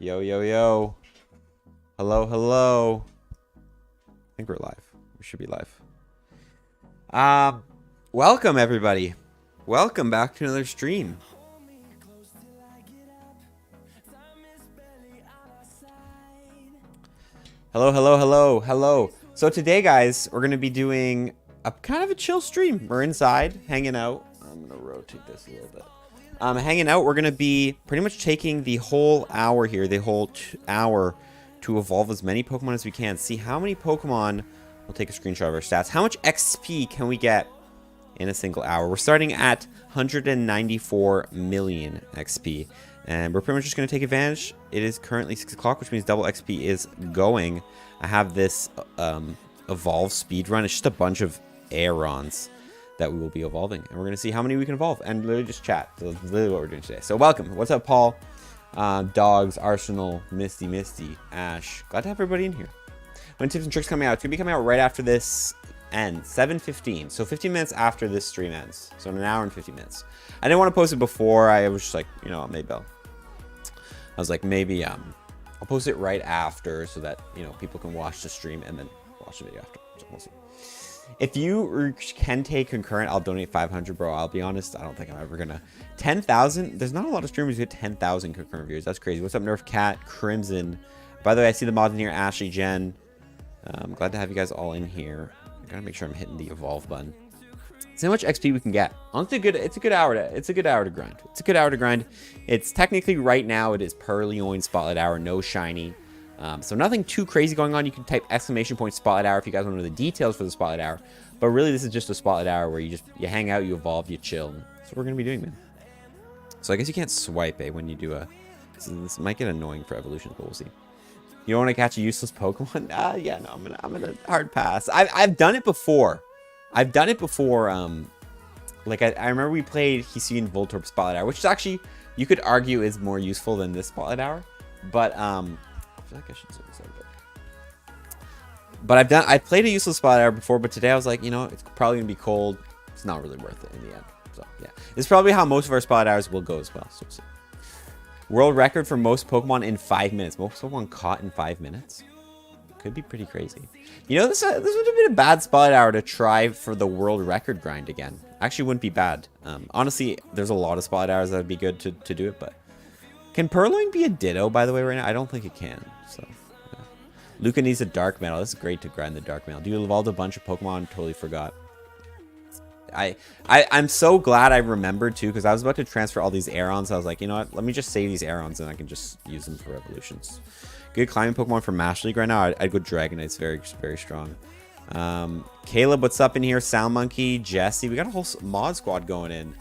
Yo, yo, yo. Hello, hello. I think we're live. We should be live. Welcome, everybody. Welcome back to another stream. Hello, hello, hello, hello. So today, guys, we're going to be doing a kind of a chill stream. We're inside, hanging out. I'm going to rotate this a little bit. Hanging out, we're going to be pretty much taking the whole hour here, the whole hour to evolve as many Pokemon as we can. See how many Pokemon, we'll take a screenshot of our stats. How much XP can we get in a single hour? We're starting at 194 million XP. And we're pretty much just going to take advantage. It is currently 6 o'clock, which means double XP is going. I have this evolve speed run. It's just a bunch of Aerons that we will be evolving, and we're going to see how many we can evolve and literally just chat. So that's literally what we're doing today. So welcome. What's up, Paul? Dogs, Arsenal, Misty, Ash. Glad to have everybody in here. When tips and tricks coming out? It's going to be coming out right after this ends, 7:15. So 15 minutes after this stream ends. So in an hour and 50 minutes. I didn't want to post it before. I was just like, you know, maybe I was like, maybe I'll post it right after so that, you know, people can watch the stream and then watch the video after. So we'll see. If you can take concurrent, I'll donate 500, bro. I'll be honest, I don't think I'm ever gonna. 10,000. There's not a lot of streamers who get 10,000 concurrent viewers. That's crazy. What's up, Nerf Cat, Crimson? By the way, I see the mods in here. Ashley, Jen. I'm glad to have you guys all in here. I gotta make sure I'm hitting the evolve button. See how much XP we can get. Honestly, it's a good hour to grind. It's a good hour to grind. It's technically right now it is Purrloin Spotlight Hour, no shiny. So nothing too crazy going on. You can type ! Spotlight Hour if you guys want to know the details for the Spotlight Hour. But really, this is just a Spotlight Hour where you hang out, you evolve, you chill. That's what we're gonna be doing, man. So I guess you can't swipe, when you do a. This might get annoying for evolutions, but we'll see. You don't want to catch a useless Pokemon? Yeah, no, I'm gonna hard pass. I've done it before. Like I remember we played Hisuian Voltorb Spotlight Hour, which is actually you could argue is more useful than this Spotlight Hour, but I feel like I should say this out there. But I've played a useless Spotlight Hour before, but today I was like, you know, it's probably gonna be cold. It's not really worth it in the end. So yeah, it's probably how most of our Spotlight Hours will go as well. So we'll see. World record for most Pokemon in 5 minutes. Most Pokemon caught in 5 minutes. Could be pretty crazy. You know, this would have been a bad Spotlight Hour to try for the world record grind again. Actually, wouldn't be bad. Honestly, there's a lot of Spotlight Hours that would be good to do it, but can Purrloin be a Ditto, by the way, right now? I don't think it can. So, yeah. Luca needs a Dark Metal. This is great to grind the Dark Metal. Dude, evolved a bunch of Pokemon. Totally forgot. I'm so glad I remembered, too, because I was about to transfer all these Aerons. I was like, you know what? Let me just save these Aerons, and I can just use them for evolutions. Good climbing Pokemon for Master League right now. I'd go Dragonite. It's very, very strong. Caleb, what's up in here? Sound Monkey, Jesse. We got a whole mod squad going in.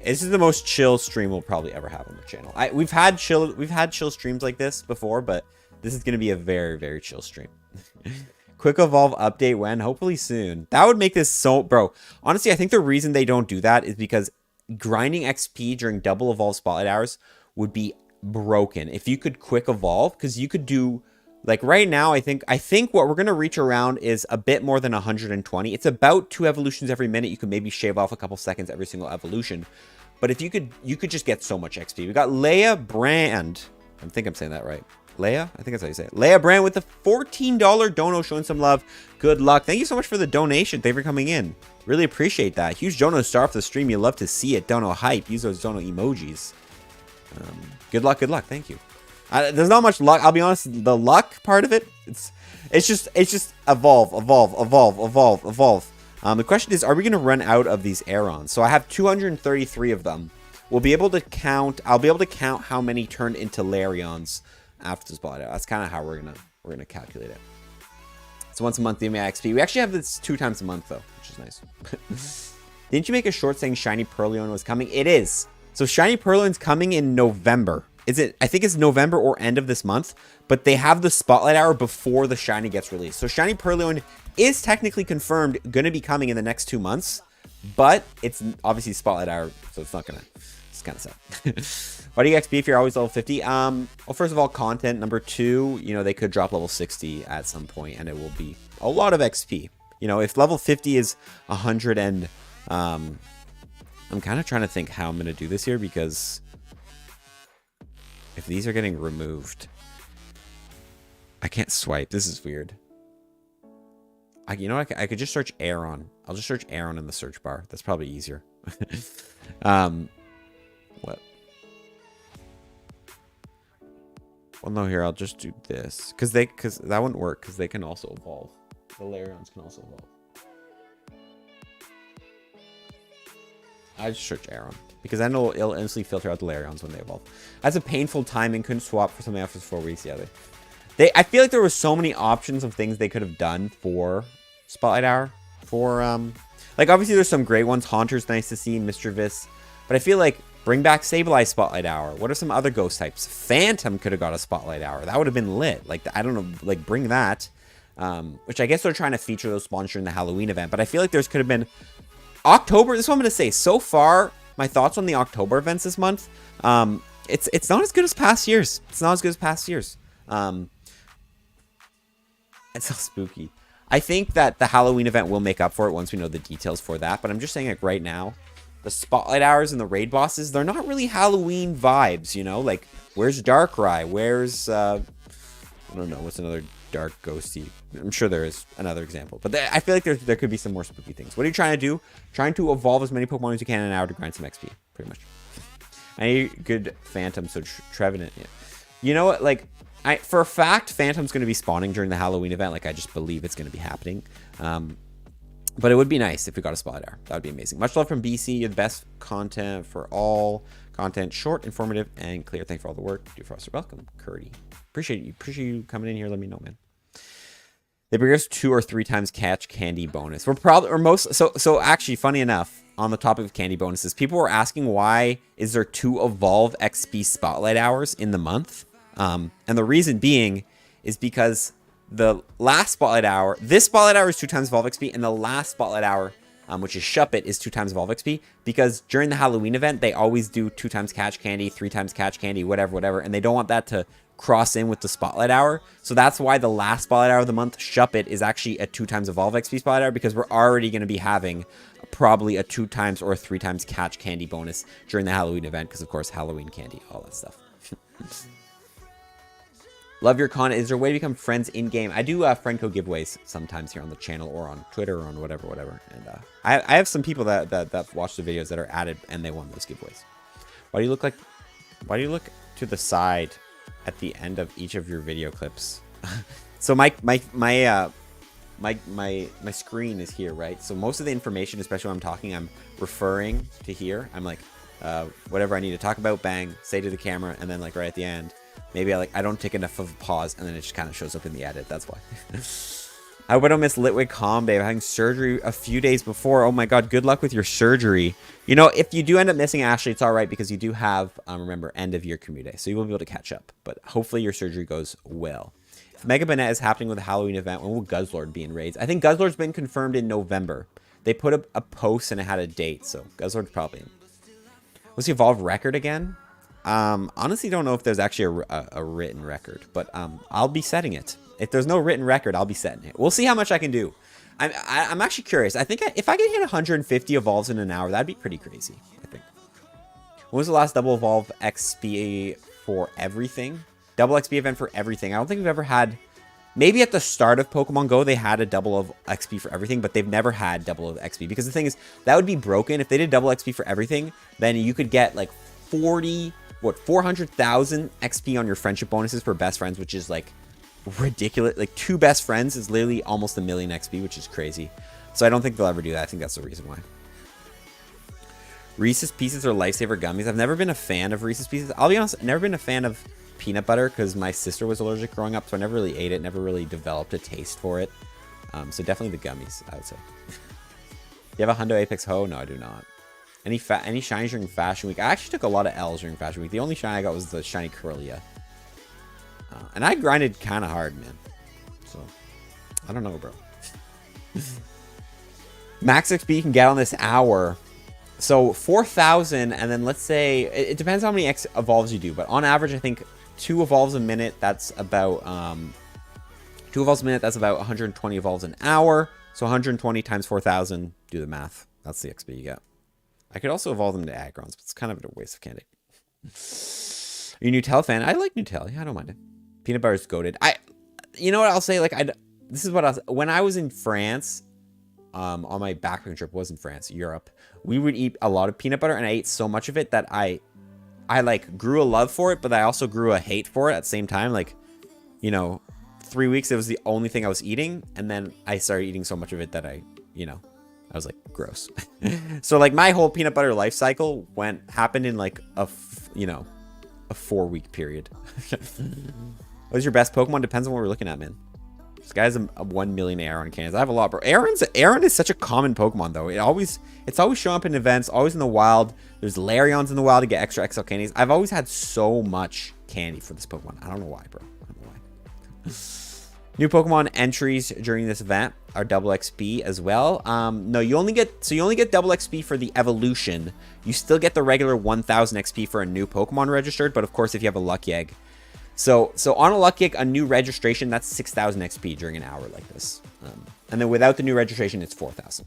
This is the most chill stream we'll probably ever have on the channel. We've had chill streams like this before, but this is going to be a very, very chill stream. Quick Evolve update when? Hopefully soon. That would make this so... Bro, honestly, I think the reason they don't do that is because grinding XP during double Evolve Spotlight Hours would be broken. If you could quick evolve, because you could do... Like right now, I think what we're going to reach around is a bit more than 120. It's about 2 evolutions every minute. You could maybe shave off a couple seconds every single evolution. But if you could just get so much XP. We got Leia Brand. I think I'm saying that right. Leia? I think that's how you say it. Leia Brand with the $14 dono, showing some love. Good luck. Thank you so much for the donation. Thank you for coming in. Really appreciate that. Huge dono star for the stream. You love to see it. Dono hype. Use those dono emojis. Good luck. Good luck. Thank you. There's not much luck. I'll be honest. The luck part of it, it's just evolve. The question is, are we going to run out of these Aerons? So I have 233 of them. I'll be able to count how many turned into Larions after this Spotlight Hour. That's kind of how we're gonna calculate it. It's once a month, the XP. We actually have this 2 times a month though, which is nice. Didn't you make a short saying Shiny Purrloin was coming? It is. So Shiny Purrloin's coming in November. I think it's November or end of this month, but they have the Spotlight Hour before the Shiny gets released. So Shiny Purrloin is technically confirmed going to be coming in the next 2 months, but it's obviously Spotlight Hour, so it's not going to, it's kind of sad. Why do you XP if you're always level 50? Well, first of all, content. Number 2, you know, they could drop level 60 at some point, and it will be a lot of XP. You know, if level 50 is 100 and, I'm kind of trying to think how I'm going to do this here because if these are getting removed. I can't swipe. This is weird. You know what? I could just search Aeron. I'll just search Aeron in the search bar. That's probably easier. What? Well, no, here, I'll just do this. Because that wouldn't work, because they can also evolve. The Larions can also evolve. I just search Aeron. Because I know it'll instantly filter out the Larions when they evolve. That's a painful timing. Couldn't swap for something after 4 weeks. Yeah, I feel like there were so many options of things they could have done for Spotlight Hour. Like, obviously, there's some great ones. Haunter's nice to see, Mischievous. But I feel like, bring back Sableye Spotlight Hour. What are some other ghost types? Phantom could have got a Spotlight Hour. That would have been lit. Like, I don't know, like, bring that. Which I guess they're trying to feature those spawns during the Halloween event. But I feel like there's could have been... October, this is what I'm going to say. So far, my thoughts on the October events this month, it's not as good as past years. It's not as good as past years. It's so spooky. I think that the Halloween event will make up for it once we know the details for that. But I'm just saying, like, right now, the Spotlight Hours and the raid bosses, they're not really Halloween vibes, you know? Like, where's Darkrai? Where's, I don't know, what's another dark ghosty? I'm sure there is another example. But I feel like there could be some more spooky things. What are you trying to do? Trying to evolve as many Pokemon as you can in an hour to grind some XP, pretty much. I need good Phantom, so Trevenant, yeah. You know what, like... for a fact, Phantom's going to be spawning during the Halloween event. Like, I just believe it's going to be happening. But it would be nice if we got a Spotlight Hour. That would be amazing. Much love from BC. You're the best content for all. Content short, informative, and clear. Thanks for all the work. Do for us. Welcome, Curdy. Appreciate you. Appreciate you coming in here. Let me know, man. They bring us 2 or 3 times catch candy bonus. We're probably, or most, so actually, funny enough, on the topic of candy bonuses, people were asking why is there 2 Evolve XP Spotlight Hours in the month? And the reason being is because the last Spotlight Hour, this Spotlight Hour is 2 times Evolve XP, and the last Spotlight Hour, which is Shuppet, is 2 times Evolve XP, because during the Halloween event, they always do 2 times Catch Candy, 3 times Catch Candy, whatever, and they don't want that to cross in with the Spotlight Hour. So that's why the last Spotlight Hour of the month, Shuppet, is actually a 2 times Evolve XP Spotlight Hour, because we're already going to be having probably a 2 times or a 3 times Catch Candy bonus during the Halloween event, because of course, Halloween candy, all that stuff. Love your content. Is there a way to become friends in-game? I do friend code giveaways sometimes here on the channel or on Twitter or on whatever. And I have some people that watch the videos that are added and they won those giveaways. Why do you look to the side at the end of each of your video clips? So my screen is here, right? So most of the information, especially when I'm talking, I'm referring to here. I'm like, whatever I need to talk about, bang, say to the camera, and then like right at the end, maybe I don't take enough of a pause, and then it just kind of shows up in the edit. That's why. I would have missed Litwick Calm Day. I'm having surgery a few days before. Oh my god, good luck with your surgery. You know, if you do end up missing Ashley, it's all right, because you do have, remember, end of year commute day, so you will be able to catch up. But hopefully your surgery goes well. If Mega Banette is happening with a Halloween event, when will Guzzlord be in raids? I think Guzzlord's been confirmed in November. They put a post and it had a date, so Guzzlord's probably in. Was the Evolve record again? Honestly, don't know if there's actually a written record, but I'll be setting it. If there's no written record, I'll be setting it. We'll see how much I can do. I'm actually curious. I think if I could hit 150 evolves in an hour, that'd be pretty crazy, I think. When was the last double evolve XP for everything? Double XP event for everything. I don't think we've ever had... Maybe at the start of Pokemon Go, they had a double of XP for everything, but they've never had double of XP. Because the thing is, that would be broken. If they did double XP for everything, then you could get like 400,000 XP on your friendship bonuses for best friends, which is like ridiculous. Like 2 best friends is literally almost 1 million XP, which is crazy. So I don't think they'll ever do that. I think that's the reason why. Reese's Pieces are lifesaver gummies. I've never been a fan of Reese's Pieces. I'll be honest, I've never been a fan of peanut butter because my sister was allergic growing up, so I never really ate it, never really developed a taste for it. So definitely the gummies, I would say. You have a Hundo Apex Ho? No, I do not. Any shinies during Fashion Week? I actually took a lot of L's during Fashion Week. The only shiny I got was the shiny Corellia. And I grinded kind of hard, man. So, I don't know, bro. Max XP you can get on this hour. So, 4,000, and then let's say... It depends how many evolves you do, but on average, I think 2 evolves a minute, that's about... 2 evolves a minute, that's about 120 evolves an hour. So, 120 times 4,000, do the math. That's the XP you get. I could also evolve them to Agrons, but it's kind of a waste of candy. Are you a Nutella fan? I like Nutella. Yeah, I don't mind it. Peanut butter is goated. You know what I'll say? Like, this is what when I was in France, on my backpacking trip, was in France, Europe, we would eat a lot of peanut butter, and I ate so much of it that I like grew a love for it, but I also grew a hate for it at the same time. Like, you know, 3 weeks, it was the only thing I was eating, and then I started eating so much of it that I was like, gross. So like my whole peanut butter life cycle happened in like a 4-week period. What is your best Pokemon? Depends on what we're looking at, man. This guy's a 1 million Aron cans. I have a lot, bro. Aron is such a common Pokemon, though. It's always showing up in events, always in the wild. There's Larions in the wild to get extra XL candies. I've always had so much candy for this Pokemon. I don't know why, bro. I don't know why. New Pokemon entries during this event are double XP as well. No, you only get double XP for the evolution. You still get the regular 1000 XP for a new Pokemon registered, but of course if you have a lucky egg. So on a lucky egg, a new registration, that's 6000 XP during an hour like this. And then without the new registration, it's 4000.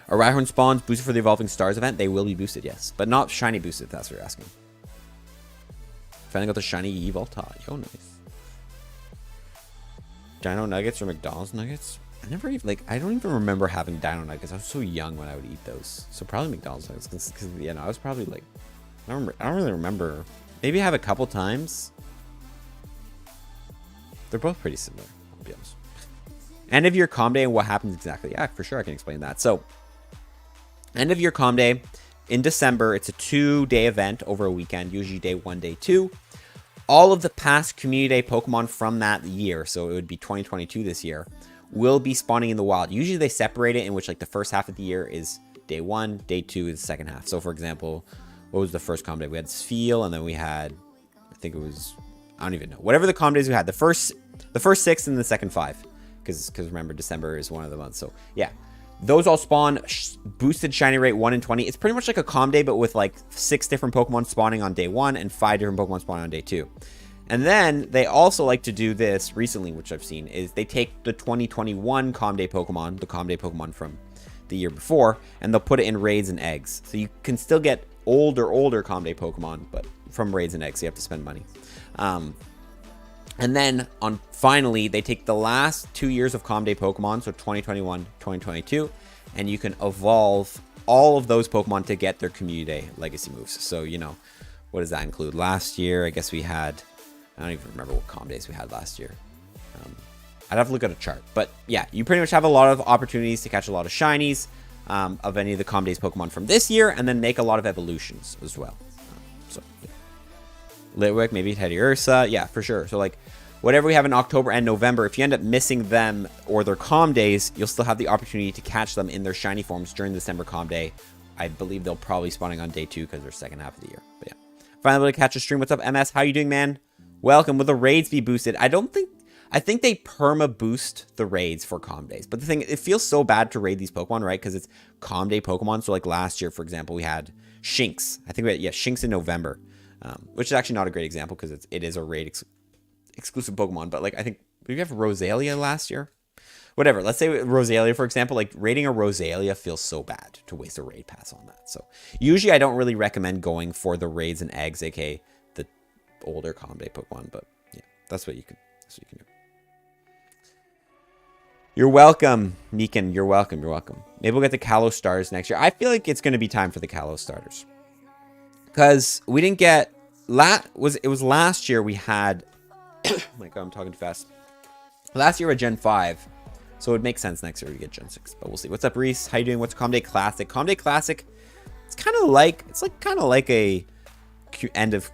Are Rhyhorn spawns boosted for the Evolving Stars event? They will be boosted, yes, but not shiny boosted, if that's what you're asking. Finally got the shiny Evolta. Yo, nice. Dino Nuggets or McDonald's Nuggets? I don't even remember having Dino Nuggets. I was so young when I would eat those. So probably McDonald's Nuggets. Because, I was probably like, I don't really remember. Maybe I have a couple times. They're both pretty similar, I'll be honest. End of year calm day and what happens exactly. Yeah, for sure I can explain that. So, end of year calm day in December. It's a 2-day event over a weekend. Usually day 1, day 2. All of the past Community Day Pokemon from that year, so it would be 2022 this year, will be spawning in the wild. Usually they separate it in which like the first half of the year is day 1, day 2 is the second half. So for example, what was the first calm day? We had Spheal, and then we had, I think it was, I don't even know. Whatever the calm days we had, the first 6 and the second 5. Because remember, December is one of the months. So yeah, those all spawn boosted shiny rate 1 in 20. It's pretty much like a calm day, but with like 6 different Pokemon spawning on day 1 and 5 different Pokemon spawning on day 2. And then they also like to do this recently, which I've seen, is they take the 2021 calm day Pokemon, the calm day Pokemon from the year before, and they'll put it in raids and eggs. So you can still get older calm day Pokemon, but from raids and eggs, so you have to spend money. And then finally, they take the last 2 years of calm day Pokemon, so 2021, 2022, and you can evolve all of those Pokemon to get their Community Day legacy moves. So, what does that include? Last year, I guess we had, I don't even remember what calm days we had last year. I'd have to look at a chart. But yeah, you pretty much have a lot of opportunities to catch a lot of shinies of any of the calm days Pokemon from this year, and then make a lot of evolutions as well. So, yeah. Litwick, maybe Teddiursa. Yeah, for sure. So, like, whatever we have in October and November, if you end up missing them or their calm days, you'll still have the opportunity to catch them in their shiny forms during the December calm day. I believe they'll probably spawning on day 2 because they're second half of the year. But yeah. Finally able to catch a stream. What's up, MS? How you doing, man? Welcome. Will the raids be boosted? I think they perma boost the raids for calm days. But the thing, it feels so bad to raid these Pokemon, right? Because it's calm day Pokemon. So like last year, for example, we had Shinx. I think we had, Shinx in November. Which is actually not a great example because it is a raid exclusive Pokemon. But like, I think, did we have Rosalia last year? Whatever. Let's say Rosalia, for example, like raiding a Rosalia feels so bad to waste a raid pass on that. So usually I don't really recommend going for the raids and eggs, aka the older calm day Pokemon. But yeah, that's what you can do. You're welcome, Nikan. You're welcome. Maybe we'll get the Kalos Stars next year. I feel like it's going to be time for the Kalos Starters. Because we didn't get... It was last year we had... oh my god, I'm talking too fast. Last year we had Gen 5. So it would make sense next year to get Gen 6. But we'll see. What's up, Reese? How you doing? What's Calm Day Classic? Calm Day Classic, it's kind of like... It's like kind of like a... end of...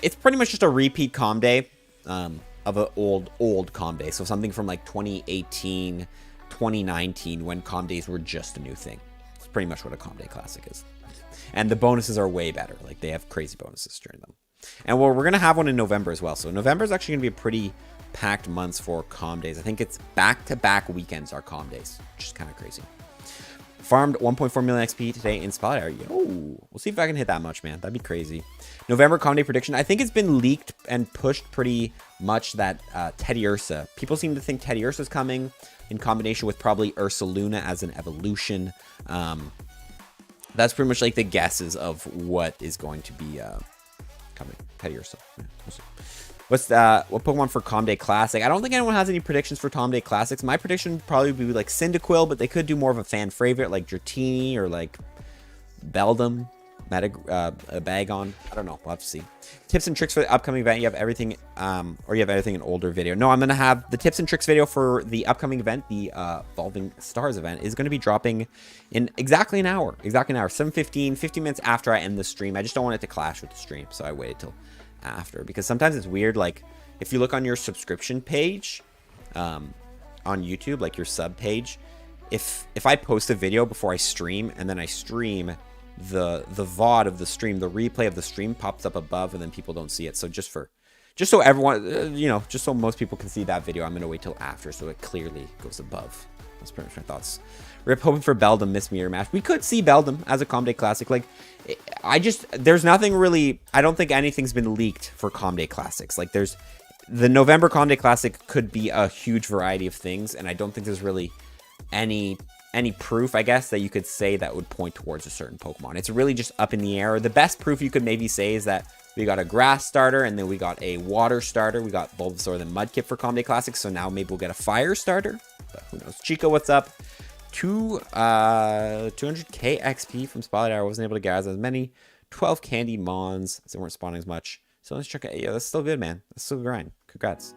It's pretty much just a repeat Calm Day. Of an old Calm Day. So something from like 2018, 2019, when Calm Days were just a new thing. It's pretty much what a Calm Day Classic is. And the bonuses are way better. Like, they have crazy bonuses during them. And we're going to have one in November as well. So November is actually going to be a pretty packed month for Calm Days. I think it's back-to-back weekends are Calm Days, which is kind of crazy. Farmed 1.4 million XP today in Spot Area. Yo, we'll see if I can hit that much, man. That'd be crazy. November Calm Day prediction. I think it's been leaked and pushed pretty much that Teddiursa. People seem to think Teddiursa's coming in combination with probably Ursaluna as an evolution. That's pretty much like the guesses of what is going to be coming. Teddiursa. Yeah, we'll see. What Pokemon for Calm Day Classic? I don't think anyone has any predictions for Calm Day Classics. My prediction would probably be like Cyndaquil, but they could do more of a fan favorite like Dratini or like Beldum, Bagon. I don't know. We'll have to see. Tips and tricks for the upcoming event. You have everything, or you have everything in older video. No, I'm going to have the tips and tricks video for the upcoming event. The Evolving Stars event is going to be dropping in exactly an hour. 7:15, 50 minutes after I end the stream. I just don't want it to clash with the stream, so I waited till after, because sometimes it's weird. Like if you look on your subscription page on YouTube, like your sub page, if I post a video before I stream and then I stream, the VOD of the stream, the replay of the stream pops up above and then people don't see it. So just so everyone, just so most people can see that video, I'm going to wait till after so it clearly goes above. That's pretty much my thoughts. Rip, hoping for Beldum, Miss Meteor Mash. We could see Beldum as a Calm Day Classic. Like, there's nothing really, I don't think anything's been leaked for Calm Day Classics. Like, the November Calm Day Classic could be a huge variety of things, and I don't think there's really any proof, I guess, that you could say that would point towards a certain Pokemon. It's really just up in the air. The best proof you could maybe say is that we got a grass starter, and then we got a water starter. We got Bulbasaur and Mudkip for Calm Day Classic, so now maybe we'll get a fire starter. But who knows? Chico, what's up? 200k XP from Spotlight Hour. Wasn't able to get as many. 12 Candy Mons. So they weren't spawning as much. So let's check it. Yeah, that's still good, man. That's still grind. Congrats.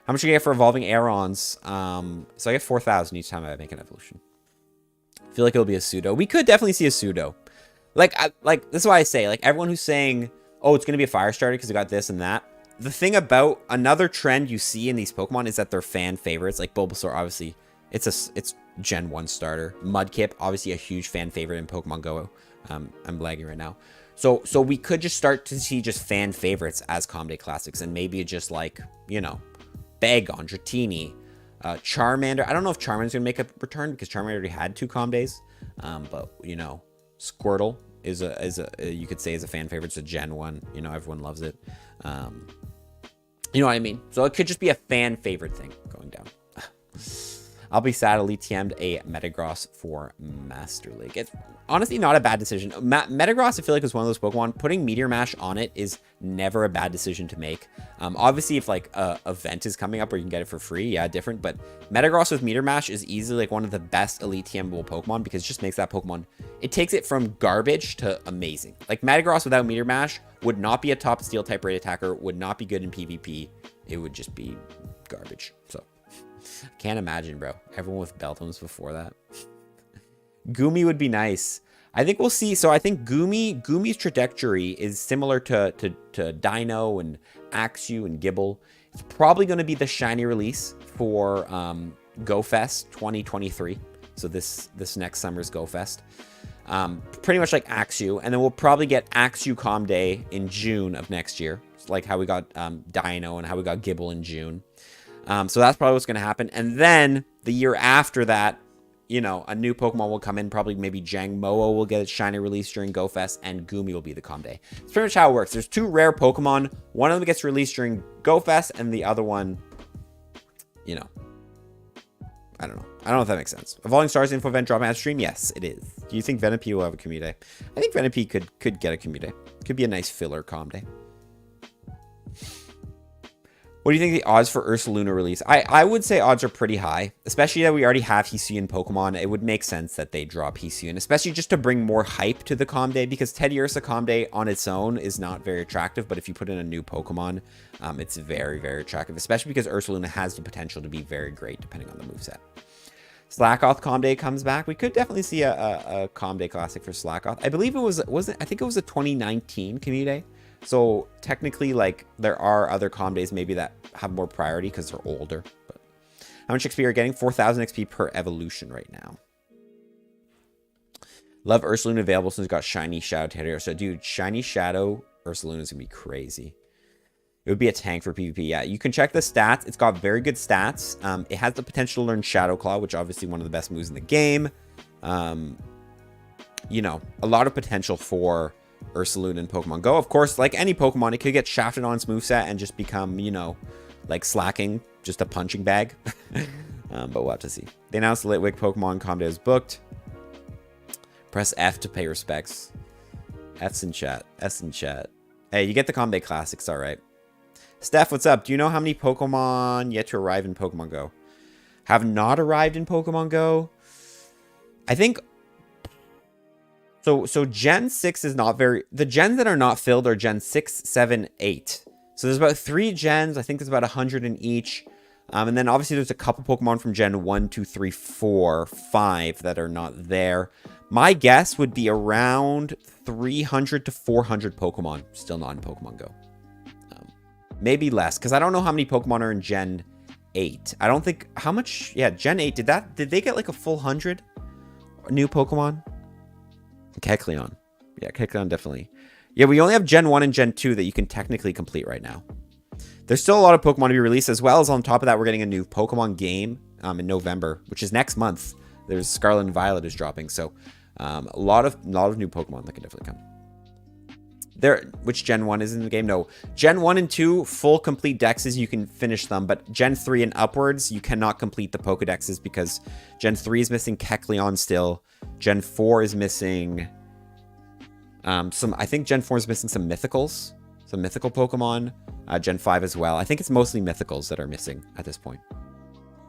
How much do you get for evolving Aerons? So I get 4,000 each time I make an evolution. I feel like it'll be a pseudo. We could definitely see a pseudo. Like this is why I say, like, everyone who's saying, oh, it's going to be a fire starter because we got this and that. The thing about another trend you see in these Pokemon is that they're fan favorites. Like Bulbasaur, obviously, it's Gen 1 starter. Mudkip, obviously a huge fan favorite in Pokemon Go. I'm lagging right now. So we could just start to see just fan favorites as Calm Day Classics, and maybe just like, Bagon, Dratini, Charmander. I don't know if Charmander's gonna make a return because Charmander already had 2 Calm Days. But Squirtle is you could say is a fan favorite. It's a Gen 1. Everyone loves it. You know what I mean? So it could just be a fan favorite thing going down. I'll be sad Elite TM'd a Metagross for Master League. It's honestly not a bad decision. Metagross, I feel like, is one of those Pokemon. Putting Meteor Mash on it is never a bad decision to make. Obviously, if like a event is coming up where you can get it for free, yeah, different. But Metagross with Meteor Mash is easily like one of the best Elite TMable Pokemon because it just makes that Pokemon, it takes it from garbage to amazing. Like Metagross without Meteor Mash would not be a top Steel type rate attacker, would not be good in PvP. It would just be garbage. So can't imagine, bro. Everyone with Beldums before that. Goomy would be nice. I think we'll see. So I think Goomy's trajectory is similar to Dino and Axew and Gibble. It's probably going to be the shiny release for GoFest 2023. So this next summer's GoFest. Pretty much like Axew. And then we'll probably get Axew Calm Day in June of next year. It's like how we got Dino and how we got Gibble in June. So that's probably what's going to happen. And then the year after that, a new Pokemon will come in. Probably maybe Jangmo-o will get its shiny release during GoFest, and Goomy will be the Calm Day. It's pretty much how it works. There's 2 rare Pokemon. One of them gets released during GoFest, and the other one, I don't know. I don't know if that makes sense. Evolving Stars info event dropping at stream? Yes, it is. Do you think Venipede will have a Community Day? I think Venipede could get a Community Day. Could be a nice filler Calm Day. What do you think the odds for Ursaluna release? I would say odds are pretty high, especially that we already have Hisuian Pokemon. It would make sense that they drop Hisuian, especially just to bring more hype to the Calm Day, because Teddiursa Calm Day on its own is not very attractive, but if you put in a new Pokemon, it's very, very attractive, especially because Ursaluna has the potential to be very great depending on the moveset. Slackoth Calm Day comes back. We could definitely see a Calm Day Classic for Slackoth. I believe I think it was a 2019 Community Day. So technically, like, there are other Calm Days maybe that have more priority because they're older. But how much XP are you getting? 4,000 XP per evolution right now. Love Ursaluna available since it's got Shiny Shadow Teddiursa. So, dude, Shiny Shadow Ursaluna is going to be crazy. It would be a tank for PvP. Yeah, you can check the stats. It's got very good stats. It has the potential to learn Shadow Claw, which obviously one of the best moves in the game. A lot of potential for Ursaluna in Pokemon Go. Of course, like any Pokemon, it could get shafted on its moveset and just become, like Slacking, just a punching bag. But we'll have to see. They announced the Litwick Pokemon Calm Day is booked. Press F to pay respects. F's in chat. S in chat. Hey, you get the Combat Classics, all right. Steph, what's up? Do you know how many Pokemon yet to arrive in Pokemon Go? Have not arrived in Pokemon Go? I think... So Gen 6 is not very... The gens that are not filled are Gen 6, 7, 8. So there's about 3 gens. I think there's about 100 in each. And then obviously there's a couple Pokemon from Gen 1, 2, 3, 4, 5 that are not there. My guess would be around 300 to 400 Pokemon still not in Pokemon Go. Maybe less, because I don't know how many Pokemon are in Gen 8. I don't think... How much... Yeah, Gen 8. Did they get like a full 100 new Pokemon? Kecleon. Yeah, Kecleon definitely. Yeah, we only have Gen 1 and Gen 2 that you can technically complete right now. There's still a lot of Pokemon to be released, as well as on top of that, we're getting a new Pokemon game in November, which is next month. There's Scarlet and Violet is dropping, so a lot of new Pokemon that can definitely come. Which Gen 1 is in the game? No. Gen 1 and 2, full complete dexes, you can finish them, but Gen 3 and upwards, you cannot complete the Pokedexes because Gen 3 is missing Kecleon still. Gen 4 is missing I think Gen 4 is missing some mythicals. Some mythical Pokemon. Gen 5 as well. I think it's mostly mythicals that are missing at this point.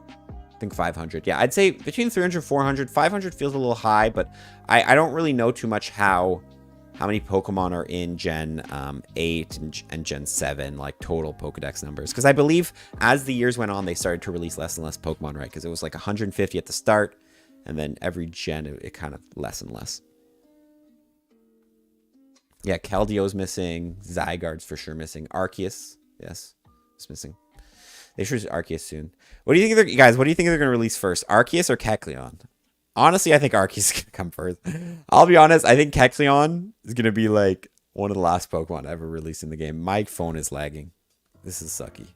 I think 500. Yeah, I'd say between 300 and 400. 500 feels a little high, but I don't really know too much how many Pokemon are in Gen 8 and Gen 7, like total Pokedex numbers. Because I believe as the years went on, they started to release less and less Pokemon, right? Because it was like 150 at the start, and then every gen, it kind of less and less. Yeah, Keldio's missing. Zygarde's for sure missing. Arceus, yes, it's missing. They should Arceus soon. What do you think, guys? What do you think they're going to release first, Arceus or Kecleon? Honestly, I think Arceus is going to come first. I'll be honest. I think Kecleon is going to be like one of the last Pokemon ever released in the game. My phone is lagging. This is sucky.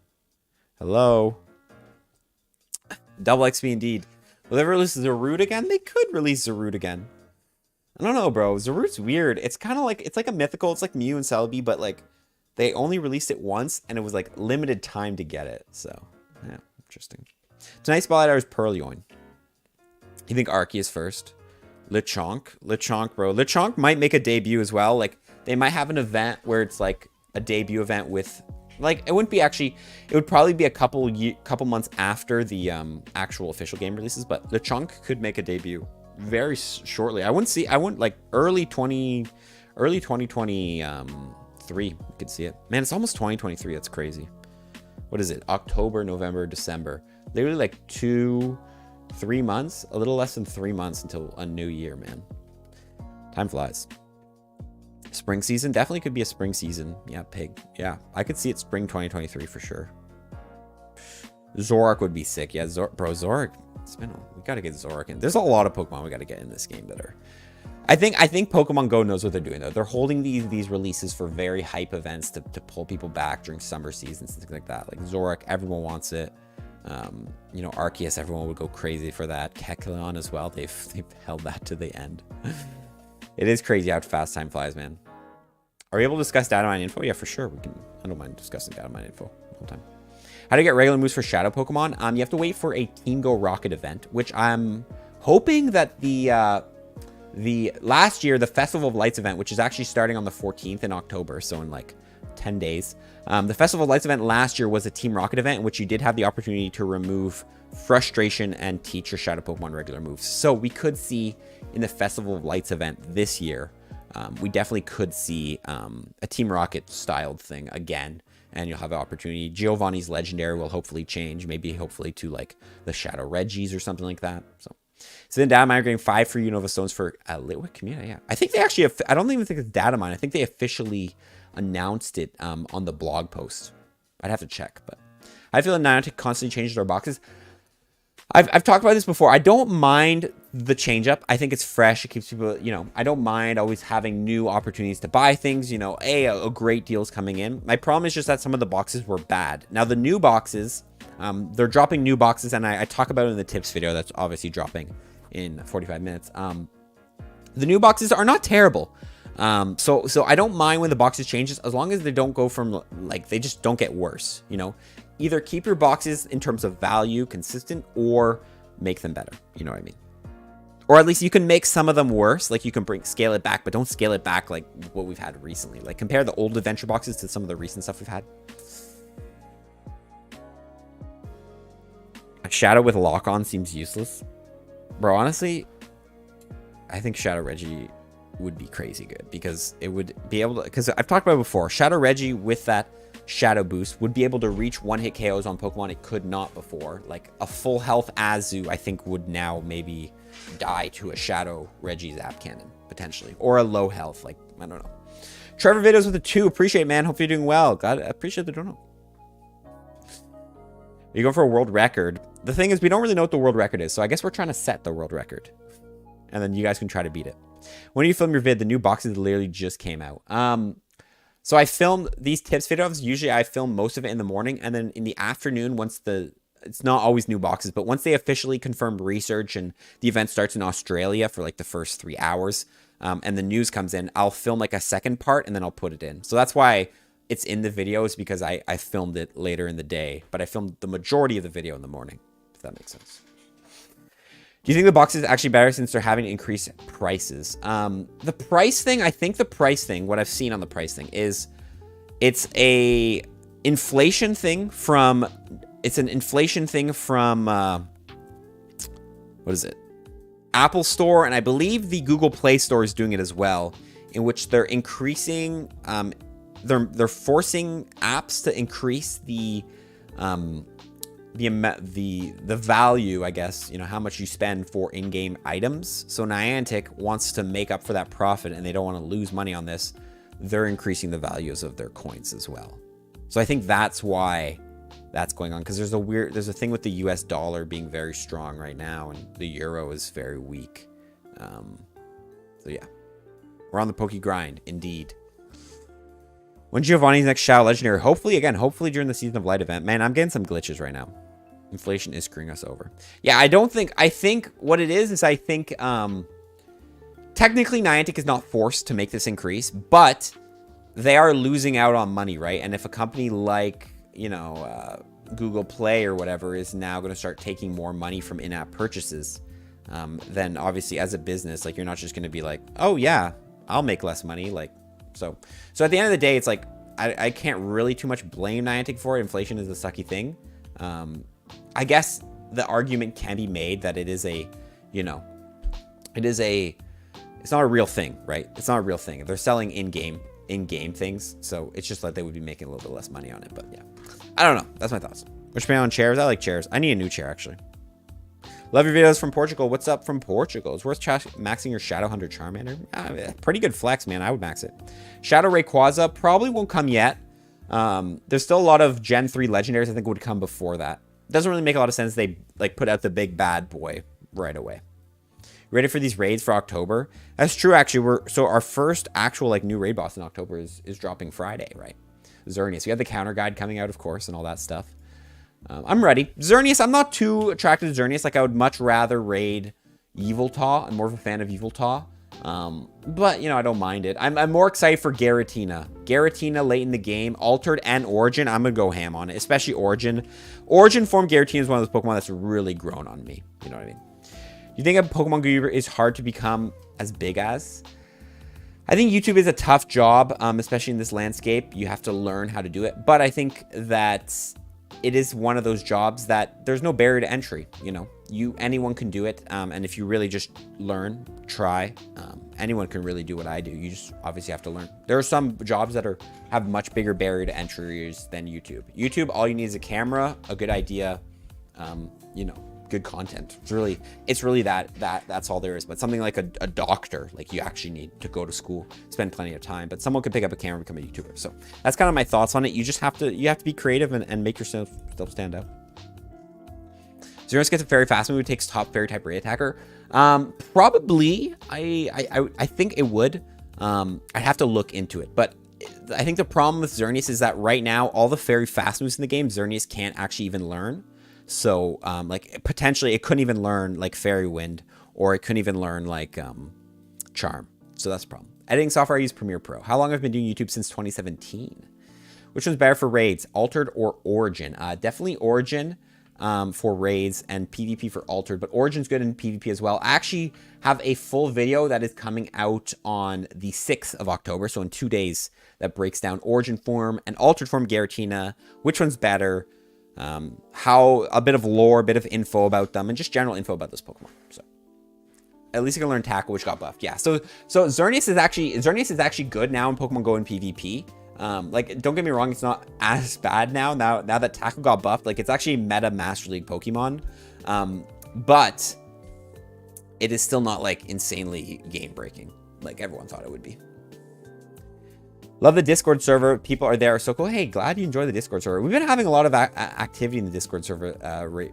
Hello. Double XP indeed. Will they ever release Zarude again? They could release Zarude again. I don't know, bro. Zarude's weird. It's kind of like, it's like a mythical. It's like Mew and Celebi, but like they only released it once and it was like limited time to get it. So, yeah, interesting. Tonight's spotlight hour is Purrloin. You think Arceus first? Lechonk, bro. Lechonk might make a debut as well. Like, they might have an event where it's like a debut event with, like, it wouldn't be actually, it would probably be a couple months after the actual official game releases, but Lechonk could make a debut very shortly. I wouldn't like early 2023, we could see it. Man, it's almost 2023. That's crazy. What is it? October, November, December. Literally like 3 months, a little less than 3 months until a new year, man. Time flies. Spring season definitely could be a spring season. Yeah, pig. Yeah, I could see it spring 2023 for sure. Zoroark would be sick. Yeah, bro, Zoroark. We gotta get Zoroark in. There's a lot of Pokemon we gotta get in this game that are. I think Pokemon Go knows what they're doing though. They're holding these releases for very hype events to pull people back during summer seasons and things like that. Like Zoroark, everyone wants it. You know, Arceus, everyone would go crazy for that. Kecleon as well. They've held that to the end. It is crazy how fast time flies, man. Are we able to discuss data mine info? Yeah, for sure. We can. I don't mind discussing data mine info the whole time. How to get regular moves for Shadow Pokemon? You have to wait for a Team Go Rocket event, which I'm hoping that the last year, the Festival of Lights event, which is actually starting on the 14th in October, so in like 10 days. The Festival of Lights event last year was a Team Rocket event in which you did have the opportunity to remove Frustration and teach your Shadow Pokemon regular moves. So we could see in the Festival of Lights event this year, we definitely could see a Team Rocket styled thing again. And you'll have an opportunity. Giovanni's Legendary will hopefully change. Maybe hopefully to like the Shadow Regis or something like that. So then Data Mine are getting 5 free Unova Stones for Litwick Community. Yeah, I think they actually have, I don't even think it's Data Mine. I think they officially announced it on the blog post. I'd have to check, but I feel like Niantic constantly changes their boxes. I've talked about this before. I don't mind the change up. I think it's fresh. It keeps people, you know, I don't mind always having new opportunities to buy things. You know, a great deal's coming in. My problem is just that some of the boxes were bad. Now the new boxes, they're dropping new boxes, and I talk about it in the tips video that's obviously dropping in 45 minutes. The new boxes are not terrible. So I don't mind when the boxes changes as long as they don't go from like, they just don't get worse, you know. Either keep your boxes in terms of value consistent or make them better. You know what I mean? Or at least you can make some of them worse. Like you can scale it back, but don't scale it back like what we've had recently. Like compare the old adventure boxes to some of the recent stuff we've had. A Shadow with lock-on seems useless. Bro, honestly, I think Shadow Reggie would be crazy good because it would be able to, because I've talked about it before, Shadow Reggie with that Shadow boost would be able to reach one-hit KOs on Pokemon it could not before. Like a full health Azu, I think, would now maybe die to a Shadow Reggie Zap Cannon, potentially. Or a low health, like, I don't know. Trevor Videos with a 2. Appreciate, man. Hope you're doing well. God, I appreciate the donut. You go for a world record. The thing is, we don't really know what the world record is, so I guess we're trying to set the world record. And then you guys can try to beat it. When do you film your vid? The new boxes literally just came out. So I filmed these tips videos. Usually I film most of it in the morning, and then in the afternoon, once it's not always new boxes, but once they officially confirmed research and the event starts in Australia for like the first 3 hours, and the news comes in, I'll film like a second part and then I'll put it in. So that's why it's in the videos, because I filmed it later in the day, but I filmed the majority of the video in the morning, if that makes sense. Do you think the box is actually better since they're having to increase prices? The price thing, I think the price thing, what I've seen on the price thing is it's an inflation thing from, what is it? Apple Store, and I believe the Google Play Store is doing it as well, in which they're increasing, they're forcing apps to increase the value, I guess, you know, how much you spend for in-game items. So Niantic wants to make up for that profit, and they don't want to lose money on this. They're increasing the values of their coins as well. So I think that's why that's going on, because there's a thing with the US dollar being very strong right now, and the euro is very weak. So yeah, we're on the Poke grind, indeed. When Giovanni's next Shadow Legendary? Hopefully during the Season of Light event. Man, I'm getting some glitches right now. Inflation is screwing us over. Yeah, I think what it is I think, technically Niantic is not forced to make this increase, but they are losing out on money, right? And if a company like, you know, Google Play or whatever is now going to start taking more money from in-app purchases, then obviously as a business, like, you're not just going to be like, oh yeah, I'll make less money, like, so at the end of the day, it's like, I can't really too much blame Niantic for it. Inflation is a sucky thing. I guess the argument can be made that it is a, you know, it's not a real thing, right? It's not a real thing. They're selling in-game things, so it's just like they would be making a little bit less money on it, but yeah. I don't know. That's my thoughts. Which man on chairs? I like chairs. I need a new chair, actually. Love your videos from Portugal. What's up from Portugal? It's worth maxing your Shadow Hunter Charmander. Pretty good flex, man. I would max it. Shadow Rayquaza probably won't come yet. There's still a lot of Gen 3 legendaries I think would come before that. Doesn't really make a lot of sense. They like put out the big bad boy right away. Ready for these raids for October? That's true, actually. So our first actual like new raid boss in October is dropping Friday, right? Xerneas. We have the counter guide coming out, of course, and all that stuff. I'm ready. Xerneas, I'm not too attracted to Xerneas. Like, I would much rather raid Yveltal. I'm more of a fan of Yveltal. But, you know, I don't mind it. I'm more excited for Giratina. Giratina late in the game, Altered and Origin. I'm going to go ham on it, especially Origin. Origin form Giratina is one of those Pokemon that's really grown on me. You know what I mean? You think a Pokemon YouTuber is hard to become as big as? I think YouTube is a tough job, especially in this landscape. You have to learn how to do it. But I think that it is one of those jobs that there's no barrier to entry. You know, anyone can do it. And if you really just learn, try, anyone can really do what I do. You just obviously have to learn. There are some jobs that have much bigger barrier to entries than YouTube. YouTube, all you need is a camera, a good idea, you know, good content. It's really that's all there is. But something like a doctor, like, you actually need to go to school, spend plenty of time, but someone could pick up a camera and become a YouTuber. So that's kind of my thoughts on it. You just have to be creative and make yourself stand out. Xerneas gets a fairy fast move. It takes top fairy type raid attacker. Probably. I think it would. I'd have to look into it, but I think the problem with Xerneas is that right now all the fairy fast moves in the game, Xerneas can't actually even learn. So, like, potentially it couldn't even learn, like, Fairy Wind, or it couldn't even learn, like, Charm. So that's a problem. Editing software, I use Premiere Pro. How long have I been doing YouTube? Since 2017. Which one's better for raids, Altered or Origin? Definitely Origin. for raids and PvP for altered, but Origin's good in PvP as well. I actually have a full video that is coming out on the 6th of October, so in 2 days, that breaks down Origin form and altered form Giratina, which one's better, how a bit of lore, a bit of info about them, and just general info about this Pokemon. So at least I can learn Tackle, which got buffed. Yeah, so Xerneas is actually good now in Pokemon Go and PvP. Like, don't get me wrong, it's not as bad now that Tackle got buffed. Like, it's actually meta Master League Pokemon, but it is still not like insanely game breaking like everyone thought it would be. Love the Discord server. People are there. So cool. Hey, glad you enjoy the Discord server. We've been having a lot of activity in the Discord server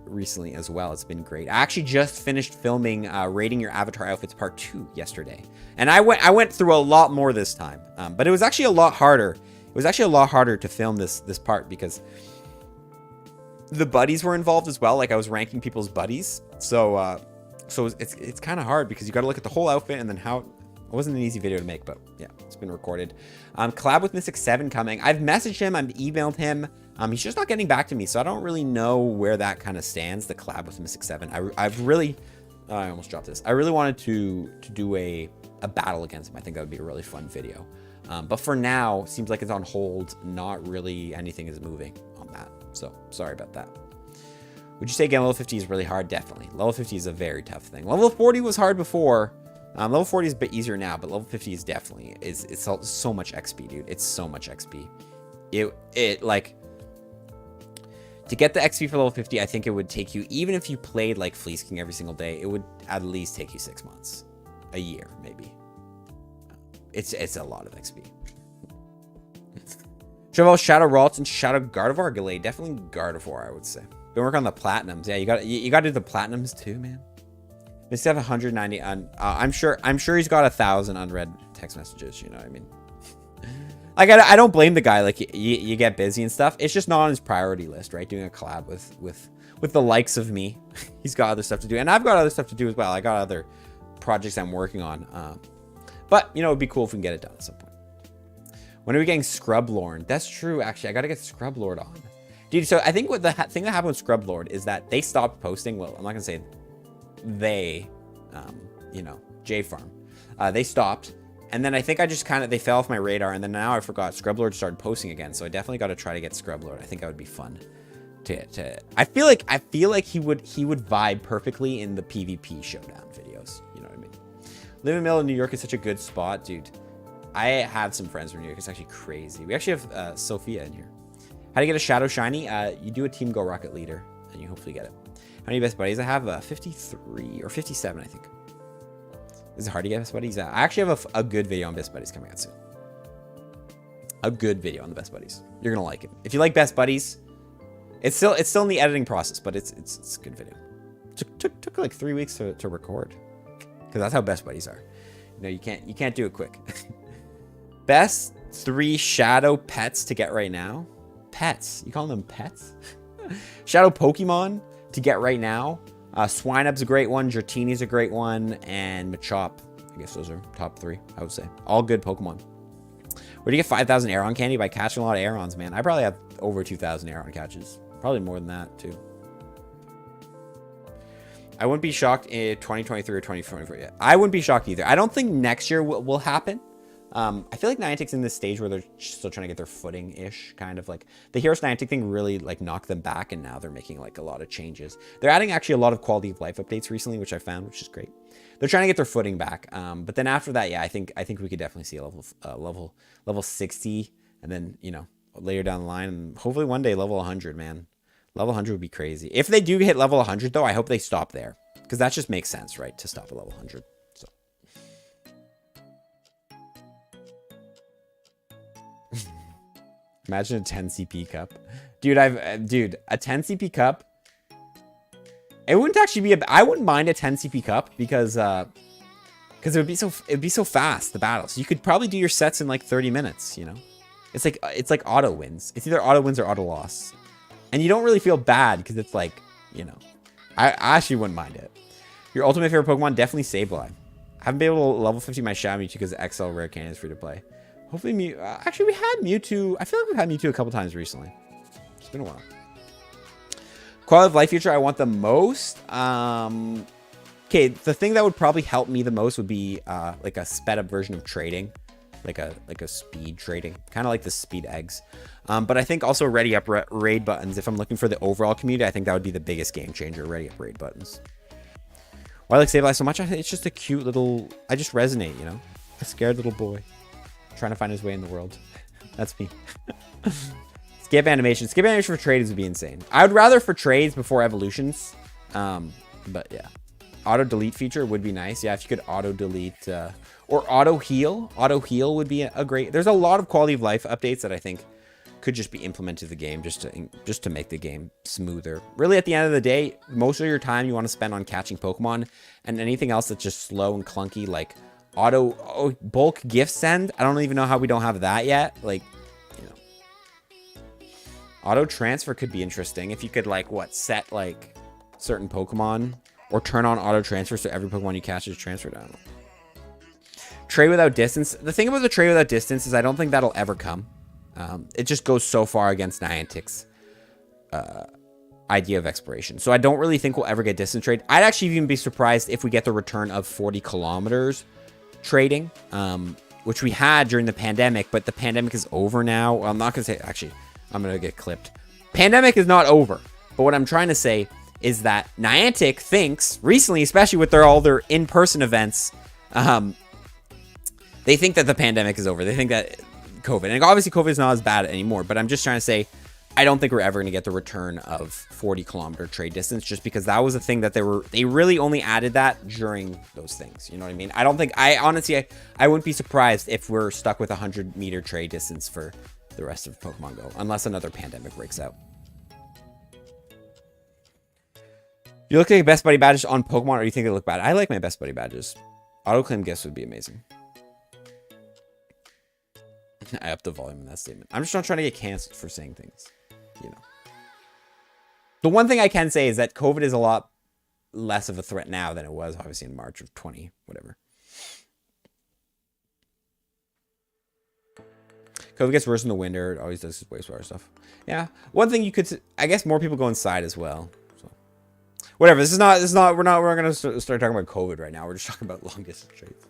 recently as well. It's been great. I actually just finished filming Rating Your Avatar Outfits Part 2 yesterday. And I went through a lot more this time. But it was actually a lot harder. It was actually a lot harder to film this part because the buddies were involved as well. Like, I was ranking people's buddies. So it's kind of hard because you got to look at the whole outfit and then how... It wasn't an easy video to make, but yeah, it's been recorded. Collab with Mystic 7 coming. I've messaged him. I've emailed him. He's just not getting back to me, so I don't really know where that kind of stands, the collab with Mystic 7. I've really... I almost dropped this. I really wanted to do a battle against him. I think that would be a really fun video. But for now, seems like it's on hold. Not really anything is moving on that. So, sorry about that. Would you say getting level 50 is really hard? Definitely. Level 50 is a very tough thing. Level 40 was hard before. Level 40 is a bit easier now, but level 50 is definitely, it's so much XP, dude. It's so much XP. It like, to get the XP for level 50, I think it would take you, even if you played like Fleece King every single day, it would at least take you 6 months, a year, maybe. It's a lot of XP. Chevelle, Shadow Ralts, and Shadow Gardevoir Gallade. Definitely Gardevoir, I would say. Been working on the Platinums. Yeah, you got to do the Platinums too, man. They still have 190 on. I'm sure he's got 1,000 unread text messages. You know what I mean? Like, I don't blame the guy. Like, you get busy and stuff. It's just not on his priority list, right? Doing a collab with the likes of me. He's got other stuff to do, and I've got other stuff to do as well. I got other projects I'm working on. But you know, it'd be cool if we can get it done at some point. When are we getting Scrublord? That's true. Actually, I gotta get Scrublord on, dude. So I think what the thing that happened with Scrublord is that they stopped posting. Well, I'm not gonna say they, you know, J-Farm, they stopped, and then I think I just they fell off my radar, and then now I forgot Scrublord started posting again, so I definitely got to try to get Scrublord. I think that would be fun to I feel like he would vibe perfectly in the PvP showdown videos, you know what I mean? Living in the middle of New York is such a good spot, dude. I have some friends from New York. It's actually crazy. We actually have Sophia in here. How to get a Shadow Shiny? You do a Team Go Rocket Leader, and you hopefully get it. How many best buddies? I have 53 or 57, I think. Is it hard to get best buddies? I actually have a good video on best buddies coming out soon. A good video on the best buddies. You're gonna like it. If you like best buddies, it's still in the editing process, but it's a good video. Took like 3 weeks to record, because that's how best buddies are. You know, you can't do it quick. Best 3 shadow pets to get right now. Pets? You call them pets? Shadow Pokemon to get right now. Swinub's a great one. Dratini's a great one. And Machop. I guess those are top 3, I would say. All good Pokemon. Where do you get 5,000 Aeron candy? By catching a lot of Aerons, man. I probably have over 2,000 Aeron catches. Probably more than that, too. I wouldn't be shocked in 2023 or 2024 yet. I wouldn't be shocked either. I don't think next year will happen. I feel like Niantic's in this stage where they're still trying to get their footing-ish, kind of like the Heroes Niantic thing really like knocked them back, and now they're making like a lot of changes. They're adding actually a lot of quality of life updates recently, which I found, which is great. They're trying to get their footing back. But then after that, yeah, I think we could definitely see a level 60, and then, you know, later down the line, and hopefully one day level 100, man. Level 100 would be crazy. If they do hit level 100 though, I hope they stop there, because that just makes sense, right? To stop at level 100. So. Imagine a 10 CP cup. Dude, a 10 CP cup. It wouldn't actually be I wouldn't mind a 10 CP cup because it would be so fast, the battles. You could probably do your sets in like 30 minutes, you know? It's like auto wins. It's either auto wins or auto loss. And you don't really feel bad because it's like, you know, I actually wouldn't mind it. Your ultimate favorite Pokemon? Definitely Sableye. I haven't been able to level 50 my Shadow Mewtwo because the XL rare candy is free to play. Hopefully Mew... actually, we had Mewtwo... I feel like we've had Mewtwo a couple times recently. It's been a while. Quality of life feature I want the most. Okay, the thing that would probably help me the most would be like a sped up version of trading, like a speed trading, kind of like the speed eggs. But I think also ready up raid buttons. If I'm looking for the overall community, I think that would be the biggest game changer. Ready up raid buttons. Why I like Save Life so much? I think it's just a cute little. I just resonate, you know, a scared little boy trying to find his way in the world. That's me. Skip animation. Skip animation for trades would be insane. I would rather for trades before evolutions. But yeah. Auto delete feature would be nice. Yeah, if you could auto delete or auto heal. Auto heal would be a great. There's a lot of quality of life updates that I think could just be implemented to the game just to make the game smoother. Really, at the end of the day, most of your time you want to spend on catching Pokemon, and anything else that's just slow and clunky, like auto bulk gift send. I don't even know how we don't have that yet. Like, you know, auto transfer could be interesting if you could like set like certain Pokemon or turn on auto transfer so every Pokemon you catch is transferred. I don't know. Trade without distance. The thing about the trade without distance is I don't think that'll ever come. It just goes so far against Niantic's idea of exploration. So I don't really think we'll ever get distance trade. I'd actually even be surprised if we get the return of 40 kilometers trading, which we had during the pandemic, but the pandemic is over now. Well, I'm not going to say, actually, I'm going to get clipped. Pandemic is not over. But what I'm trying to say is that Niantic thinks, recently, especially with all their in-person events, they think that the pandemic is over. They think that COVID, and obviously COVID is not as bad anymore, but I'm just trying to say, I don't think we're ever going to get the return of 40 kilometer trade distance, just because that was a thing that they really only added that during those things. You know what I mean? I don't think, honestly, I wouldn't be surprised if we're stuck with 100-meter trade distance for the rest of Pokemon Go, unless another pandemic breaks out. You look like Best Buddy badges on Pokemon, or do you think they look bad? I like my Best Buddy badges. Auto-claim gifts would be amazing. I upped the volume in that statement. I'm just not trying to get canceled for saying things, you know. The one thing I can say is that COVID is a lot less of a threat now than it was, obviously, in March of 20, whatever. COVID gets worse in the winter. It always does this wastewater stuff. Yeah. One thing you could, I guess more people go inside as well. So whatever. This is not, we're going to start talking about COVID right now. We're just talking about long distance trades.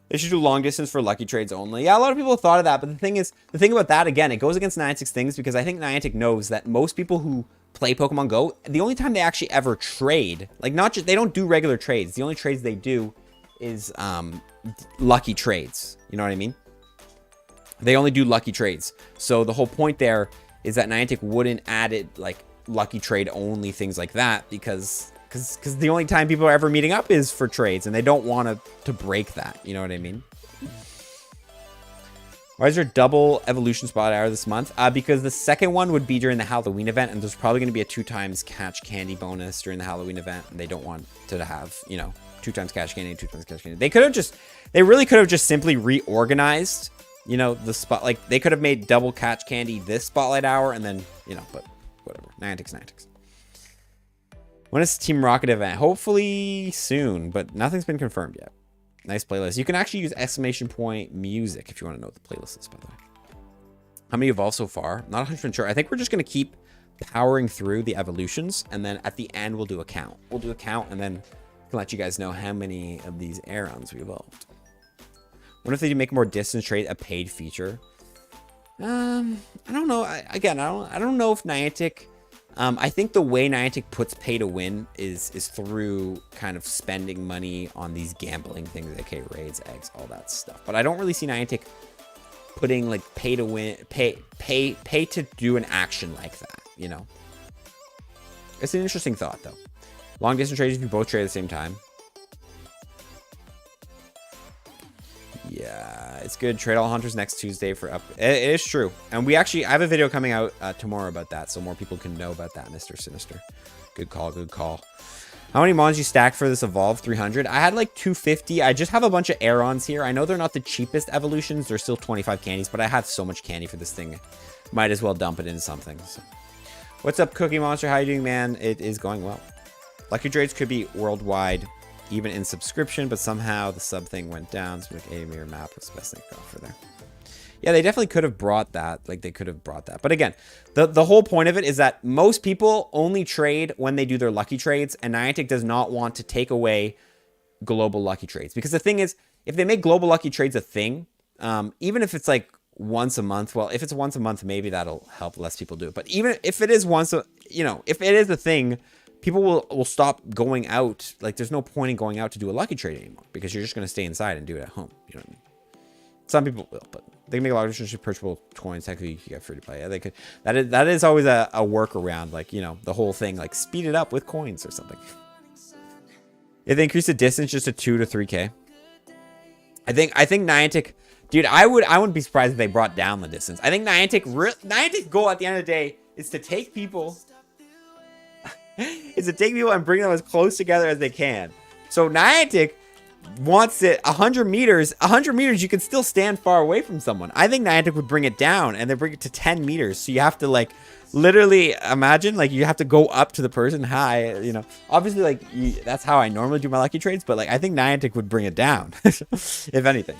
They should do long distance for lucky trades only. Yeah, a lot of people have thought of that, but the thing about that, again, it goes against Niantic's things, because I think Niantic knows that most people who play Pokemon Go, the only time they actually ever trade, like they don't do regular trades. The only trades they do is lucky trades. You know what I mean? They only do lucky trades. So the whole point there is that Niantic wouldn't add it like lucky trade only, things like that, because the only time people are ever meeting up is for trades, and they don't want to break that. You know what I mean? Why is there double evolution spot hour this month? Because the second one would be during the Halloween event, and there's probably going to be a 2x catch candy bonus during the Halloween event, and they don't want to have, you know, 2x catch candy, 2x catch candy. They really could have just simply reorganized, you know, the spot. Like, they could have made double catch candy this spotlight hour, and then, you know, but whatever. Niantic's. When is the Team Rocket event? Hopefully soon, but nothing's been confirmed yet. Nice playlist. You can actually use exclamation point music if you want to know what the playlist is, by the way. How many evolved so far? Not 100% sure. I think we're just going to keep powering through the evolutions, and then at the end we'll do a count. We'll do a count, and then I can let you guys know how many of these Aerons we evolved. What if they do make more distance trade a paid feature? I don't know. I don't know if Niantic... I think the way Niantic puts pay to win is through kind of spending money on these gambling things, aka raids, eggs, all that stuff. But I don't really see Niantic putting like pay to win, pay to do an action like that. You know, it's an interesting thought though. Long distance trades if you both trade at the same time. Yeah, it's good. Trade all hunters next Tuesday for up. It is true. And I have a video coming out tomorrow about that, so more people can know about that, Mr. Sinister. Good call, good call. How many mons you stacked for this Evolve 300? I had like 250. I just have a bunch of Aerons here. I know they're not the cheapest evolutions. They're still 25 candies, but I have so much candy for this thing. Might as well dump it into something. So. What's up, Cookie Monster? How you doing, man? It is going well. Lucky trades could be worldwide, even in subscription, but somehow the sub thing went down, so like a mirror map was the best thing to offer there. Yeah, they definitely could have brought that. Like, they could have brought that. But again, the whole point of it is that most people only trade when they do their lucky trades, and Niantic does not want to take away global lucky trades. Because the thing is, if they make global lucky trades a thing, even if it's like once a month, well, if it's once a month, maybe that'll help less people do it. But even if it is once a, you know, if it is a thing, people will stop going out. Like, there's no point in going out to do a lucky trade anymore because you're just going to stay inside and do it at home. You know what I mean? Some people will, but they can make a lot of purchasable coins. Technically, you get free to play. Yeah, they could. That is always a workaround. Like, you know, the whole thing, like speed it up with coins or something. If they increase the distance just to 2 to 3K, I think Niantic, dude, I wouldn't be surprised if they brought down the distance. I think Niantic's goal at the end of the day is to take people, and bring them as close together as they can. So Niantic wants it 100 meters. 100 meters, you can still stand far away from someone. I think Niantic would bring it down and then bring it to 10 meters. So you have to, like, literally imagine, like, you have to go up to the person. Hi, you know, obviously, like, that's how I normally do my lucky trades. But, like, I think Niantic would bring it down, if anything.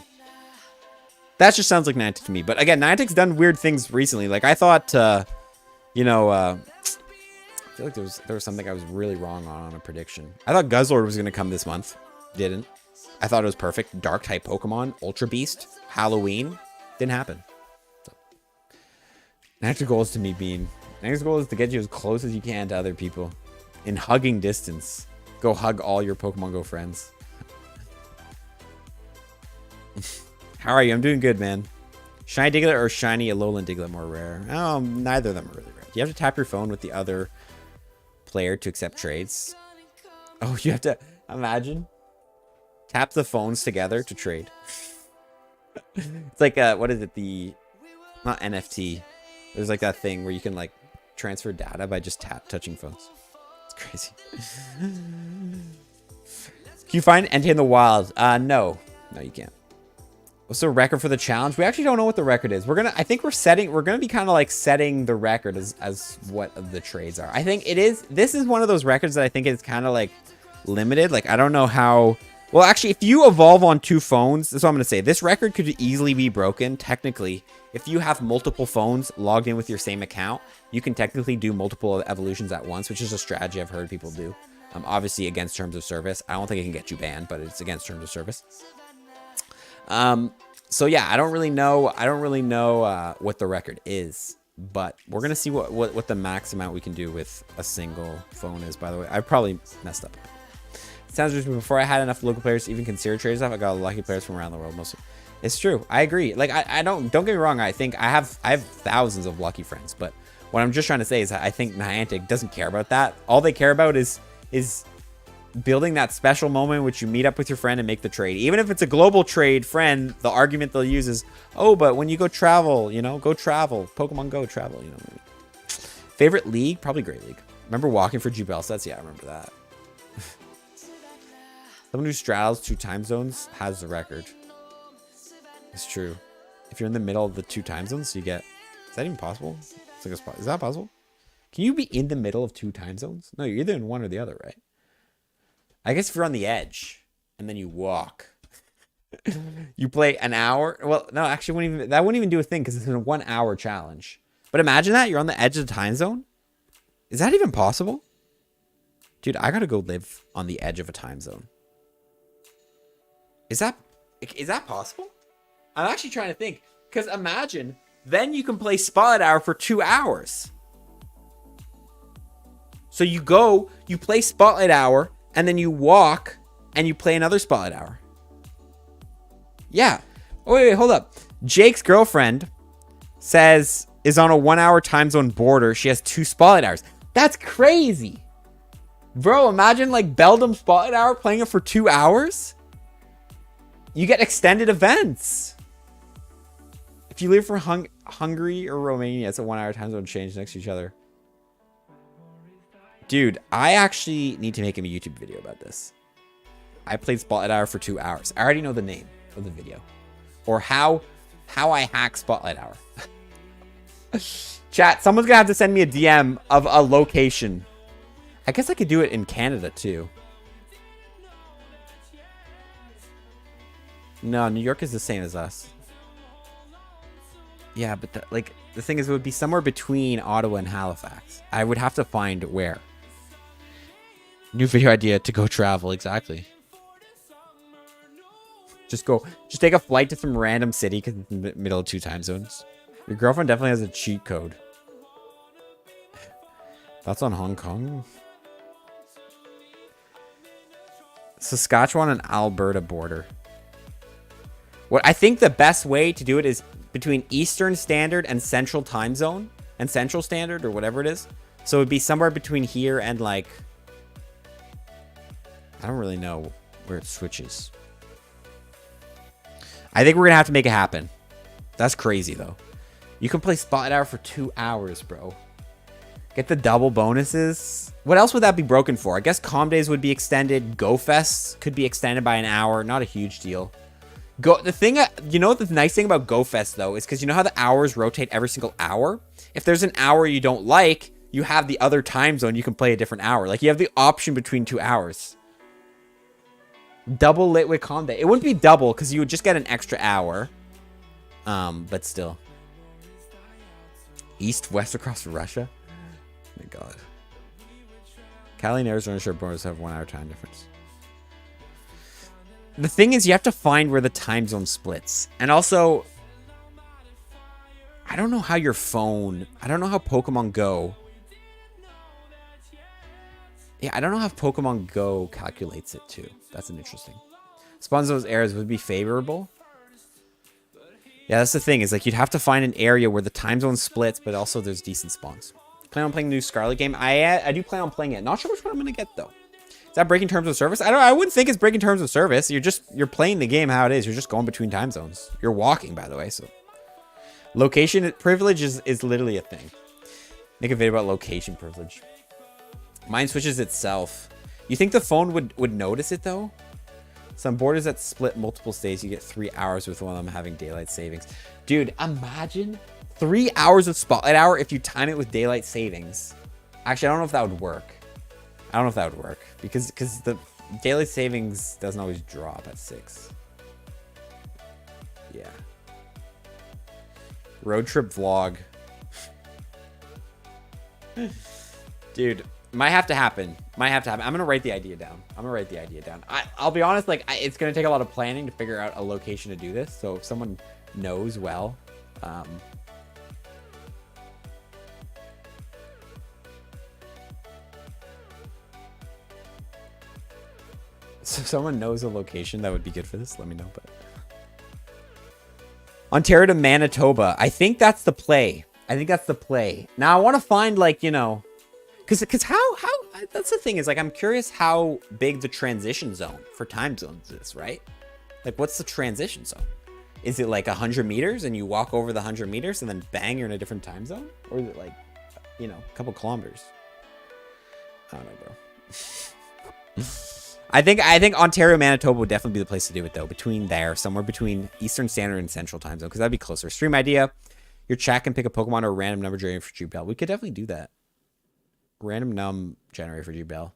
That just sounds like Niantic to me. But again, Niantic's done weird things recently. Like, I thought, you know, I feel like there was something I was really wrong on a prediction. I thought Guzzlord was going to come this month. Didn't. I thought it was perfect. Dark type Pokemon, Ultra Beast, Halloween. Didn't happen. So, Niantic's goal is Niantic's goal is to get you as close as you can to other people. In hugging distance. Go hug all your Pokemon Go friends. How are you? I'm doing good, man. Shiny Diglett or shiny Alolan Diglett more rare? Oh, neither of them are really rare. You have to tap your phone with the other player to accept trades. Oh, you have to imagine. Tap the phones together to trade. It's like, what is it? Not NFT. There's like that thing where you can like transfer data by just touching phones. It's crazy. Can you find Entei in the wild? No, you can't. What's the record for the challenge? We actually don't know what the record is. I think we're gonna be kind of like setting the record as what the trades are. I think this is one of those records that I think is kind of like limited. Like, I don't know how. Well, actually, if you evolve on 2 phones, that's what I'm going to say. This record could easily be broken, technically. If you have multiple phones logged in with your same account, you can technically do multiple evolutions at once, which is a strategy I've heard people do. Obviously, against terms of service. I don't think it can get you banned, but it's against terms of service. So, yeah, I don't really know what the record is. But we're going to see what the max amount we can do with a single phone is, by the way. I probably messed up. Sounds just before I had enough local players to even consider trade stuff, I got lucky players from around the world mostly. It's true. I agree. Like, I don't get me wrong. I think I have thousands of lucky friends, but what I'm just trying to say is that I think Niantic doesn't care about that. All they care about is building that special moment in which you meet up with your friend and make the trade. Even if it's a global trade friend, the argument they'll use is, oh, but when you go travel, you know, go travel. Pokemon Go travel, you know. Favorite league? Probably Great League. Remember walking for Jubel sets? Yeah, I remember that. Someone who straddles 2 time zones has the record. It's true. If you're in the middle of the 2 time zones, you get... Is that even possible? It's like a spot. Is that possible? Can you be in the middle of 2 time zones? No, you're either in one or the other, right? I guess if you're on the edge and then you walk, you play an hour. Well, no, actually, that wouldn't even do a thing because it's a 1 hour challenge. But imagine that you're on the edge of the time zone. Is that even possible? Dude, I gotta go live on the edge of a time zone. Is that possible? I'm actually trying to think. Because imagine, then you can play Spotlight Hour for 2 hours. So you play Spotlight Hour, and then you walk, and you play another Spotlight Hour. Yeah. Oh, wait, hold up. Jake's girlfriend is on a 1 hour time zone border. She has 2 Spotlight Hours. That's crazy. Bro, imagine like Beldum Spotlight Hour playing it for 2 hours. You get extended events. If you live for Hungary or Romania, it's a 1 hour time zone change next to each other. Dude, I actually need to make him a YouTube video about this. I played Spotlight Hour for 2 hours. I already know the name of the video. Or how I hack Spotlight Hour. Chat, someone's gonna have to send me a DM of a location. I guess I could do it in Canada too. No, New York is the same as us. Yeah, but the thing is, it would be somewhere between Ottawa and Halifax. I would have to find where. New video idea to go travel, exactly. Just take a flight to some random city because it's in the middle of 2 time zones. Your girlfriend definitely has a cheat code. Thoughts on Hong Kong? Saskatchewan and Alberta border. What I think the best way to do it is between Eastern Standard and Central Time Zone and Central Standard or whatever it is. So it'd be somewhere between here and like, I don't really know where it switches. I think we're gonna have to make it happen. That's crazy though. You can play Spotlight Hour for 2 hours, bro. Get the double bonuses. What else would that be broken for? I guess Calm Days would be extended. Go Fest could be extended by an hour. Not a huge deal. The thing, you know, the nice thing about Go Fest though is because you know how the hours rotate every single hour. If there's an hour you don't like, you have the other time zone. You can play a different hour. Like you have the option between 2 hours. Double lit with Calm Day. It wouldn't be double because you would just get an extra hour. But still. East, west across Russia. Oh my God. Cali and Arizona short borders have 1 hour time difference. The thing is, you have to find where the time zone splits. And also, I don't know how your phone... I don't know how Pokemon Go... Yeah, I don't know how Pokemon Go calculates it, too. That's an interesting... Spawns those areas would be favorable. Yeah, that's the thing. Is like you'd have to find an area where the time zone splits, but also there's decent spawns. Plan on playing the new Scarlet game? I do plan on playing it. Not sure which one I'm going to get, though. Is that breaking terms of service? I wouldn't think it's breaking terms of service. You're playing the game how it is. You're just going between time zones. You're walking, by the way. So location privilege is literally a thing. Make a video about location privilege. Mine switches itself. You think the phone would notice it though? Some borders that split multiple states, you get 3 hours with one of them having daylight savings. Dude, imagine 3 hours of Spotlight Hour if you time it with daylight savings. Actually, I don't know if that would work. I don't know if that would work because the daylight savings doesn't always drop at 6. Yeah. Road trip vlog. Dude, might have to happen. Might have to happen. I'm gonna write the idea down. I'll be honest, like it's gonna take a lot of planning to figure out a location to do this. So if someone knows well, so if someone knows a location that would be good for this, let me know. But Ontario to Manitoba, I think that's the play. Now I want to find like, you know, because how that's the thing is like I'm curious how big the transition zone for time zones is, right? Like what's the transition zone? Is it like 100 meters and you walk over the 100 meters and then bang, you're in a different time zone? Or is it like, you know, a couple kilometers? I don't know, bro. I think Ontario, Manitoba would definitely be the place to do it though. Between there, somewhere between Eastern Standard and Central Time Zone, because that'd be closer. Stream idea: your chat can pick a Pokemon or a random number generated for GBL. We could definitely do that. Random num generated for GBL.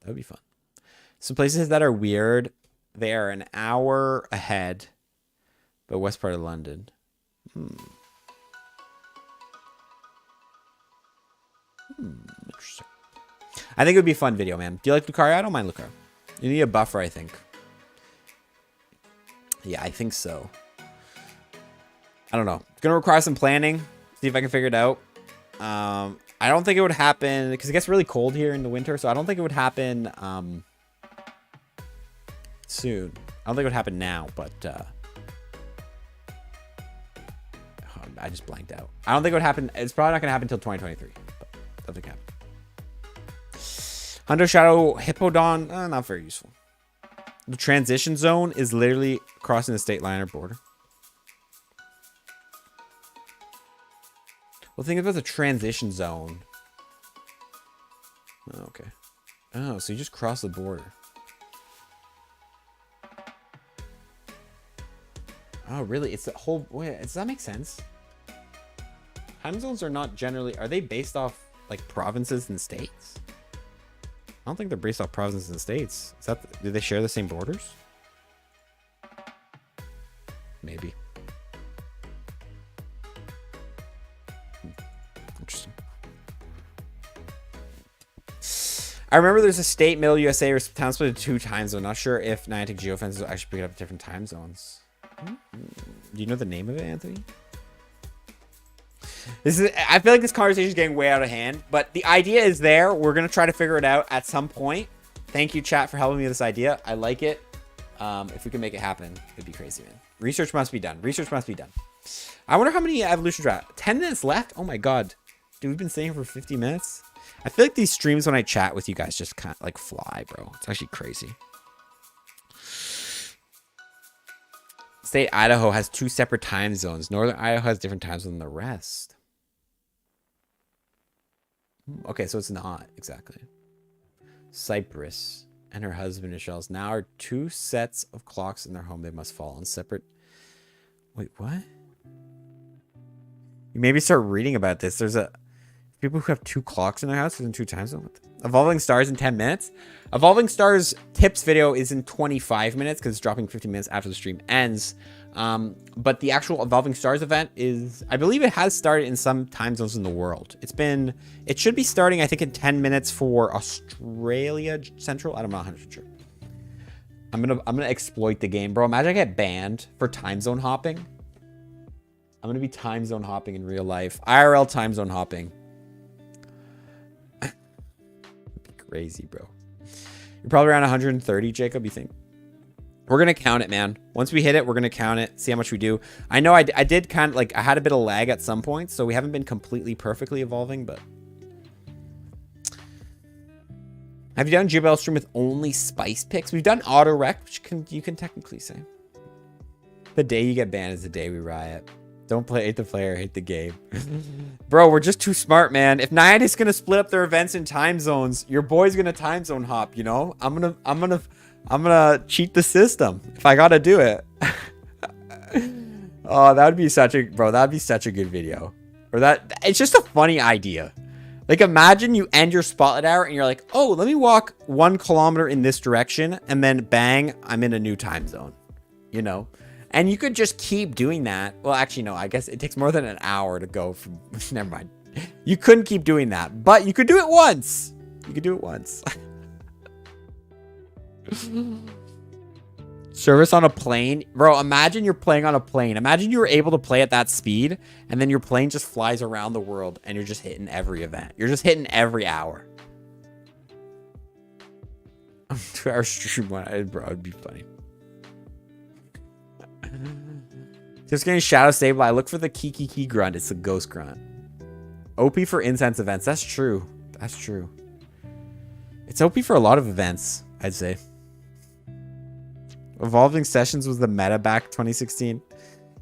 That would be fun. Some places that are weird. They are an hour ahead, but west part of London. Interesting. I think it would be a fun video, man. Do you like Lucario? I don't mind Lucario. You need a buffer, I think. Yeah, I think so. I don't know. It's going to require some planning. See if I can figure it out. I don't think it would happen because it gets really cold here in the winter. So I don't think it would happen soon. I don't think it would happen now, but I just blanked out. I don't think it would happen. It's probably not going to happen until 2023. But I don't think it happen. Hunter Shadow Hippodon, not very useful. The transition zone is literally crossing the state line or border. Well, think about the transition zone. Oh, okay. Oh, so you just cross the border. Oh, really? It's the whole... Wait, does that make sense? Time zones are not generally... Are they based off, like, provinces and states? I don't think they're based off provinces and states. Is that... Do they share the same borders? Maybe. I remember there's a state, middle USA, or town split into 2 time zones. Not sure if Niantic geofences will actually pick up different time zones. Do you know the name of it, Anthony? I feel like this conversation is getting way out of hand, but the idea is there. We're going to try to figure it out at some point. Thank you, chat, for helping me with this idea. I like it. If we can make it happen, it'd be crazy, man. Research must be done. Research must be done. I wonder how many evolutions are at. 10 minutes left? Oh my god. Dude, we've been sitting here for 50 minutes. I feel like these streams when I chat with you guys just kind of like fly, bro. It's actually crazy. State Idaho has 2 separate time zones. Northern Idaho has different time zones than the rest. Okay, so it's not exactly. Cyprus and her husband Michelle's now are 2 sets of clocks in their home. They must fall on separate. Wait, what? You maybe start reading about this. There's people who have 2 clocks in their house in 2 time zones. Evolving Stars in 10 minutes. Evolving Stars tips video is in 25 minutes because it's dropping 15 minutes after the stream ends. But the actual Evolving Stars event is, I believe it has started in some time zones in the world. It should be starting, I think, in 10 minutes for Australia Central. I'm not 100% sure. I'm gonna exploit the game, bro. Imagine I get banned for time zone hopping. I'm gonna be time zone hopping in real life. IRL time zone hopping. Crazy, bro. You're probably around 130, Jacob, you think? We're gonna count it, man. Once we hit it, we're gonna count it, see how much we do. I know I did kind of like, I had a bit of lag at some points, so we haven't been completely perfectly evolving, but have you done GBL stream with only spice picks? We've done auto rec, which you can technically say. The day you get banned is the day we riot. Don't hate the player, hate the game. Bro, we're just too smart, man. If Niantic's gonna split up their events in time zones, your boy's gonna time zone hop, you know? I'm gonna cheat the system if I gotta do it. Oh, that would be such a good video. Or it's just a funny idea. Like, imagine you end your spotlight hour and you're like, oh, let me walk 1 kilometer in this direction, and then bang, I'm in a new time zone. You know? And you could just keep doing that. Well, actually, no, I guess it takes more than an hour to go from... Never mind. You couldn't keep doing that, but you could do it once. You could do it once. Service on a plane. Bro, imagine you're playing on a plane. Imagine you were able to play at that speed, and then your plane just flies around the world, and you're just hitting every event. You're just hitting every hour. 2 hour stream, bro, it'd be funny. Just getting Shadow Stable. I look for the Kiki grunt. It's the ghost grunt. OP for incense events. That's true. That's true. It's OP for a lot of events, I'd say. Evolving Sessions was the meta back 2016.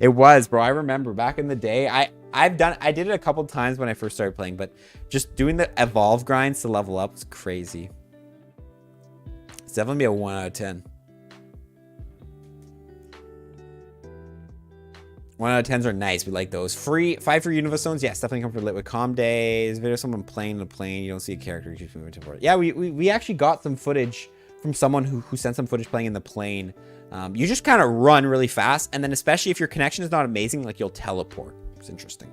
It was, bro. I remember back in the day. I did it a couple times when I first started playing, but just doing the evolve grinds to level up was crazy. It's definitely be a 1 out of 10. 1 out of 10s are nice. We like those. 5 free Universtones. Yes, definitely come for lit with calm days. Video of someone playing the plane. You don't see a character. You keep moving to forward. Yeah, we actually got some footage from someone who sent some footage playing in the plane. You just kind of run really fast, and then especially if your connection is not amazing, like you'll teleport. It's interesting.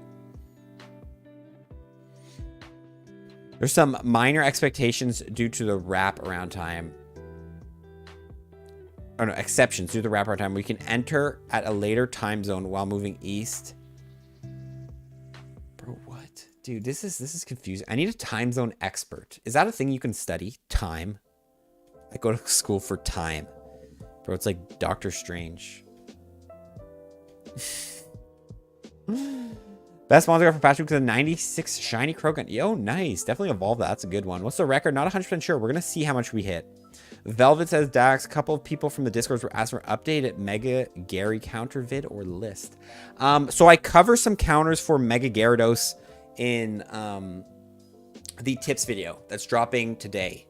There's some minor expectations due to the wraparound time. Oh no, exceptions due to the wraparound time. We can enter at a later time zone while moving east. Bro, what? Dude, this is confusing. I need a time zone expert. Is that a thing you can study? Time? I go to school for time. Bro, it's like Doctor Strange. Best monster for patch because of 96 shiny Krogan. Yo, nice. Definitely evolve that. That's a good one. What's the record? Not 100% sure. We're going to see how much we hit. Velvet says, Dax, a couple of people from the Discords were asking for updated Mega Gary counter vid or list. So I cover some counters for Mega Gyarados in the tips video that's dropping today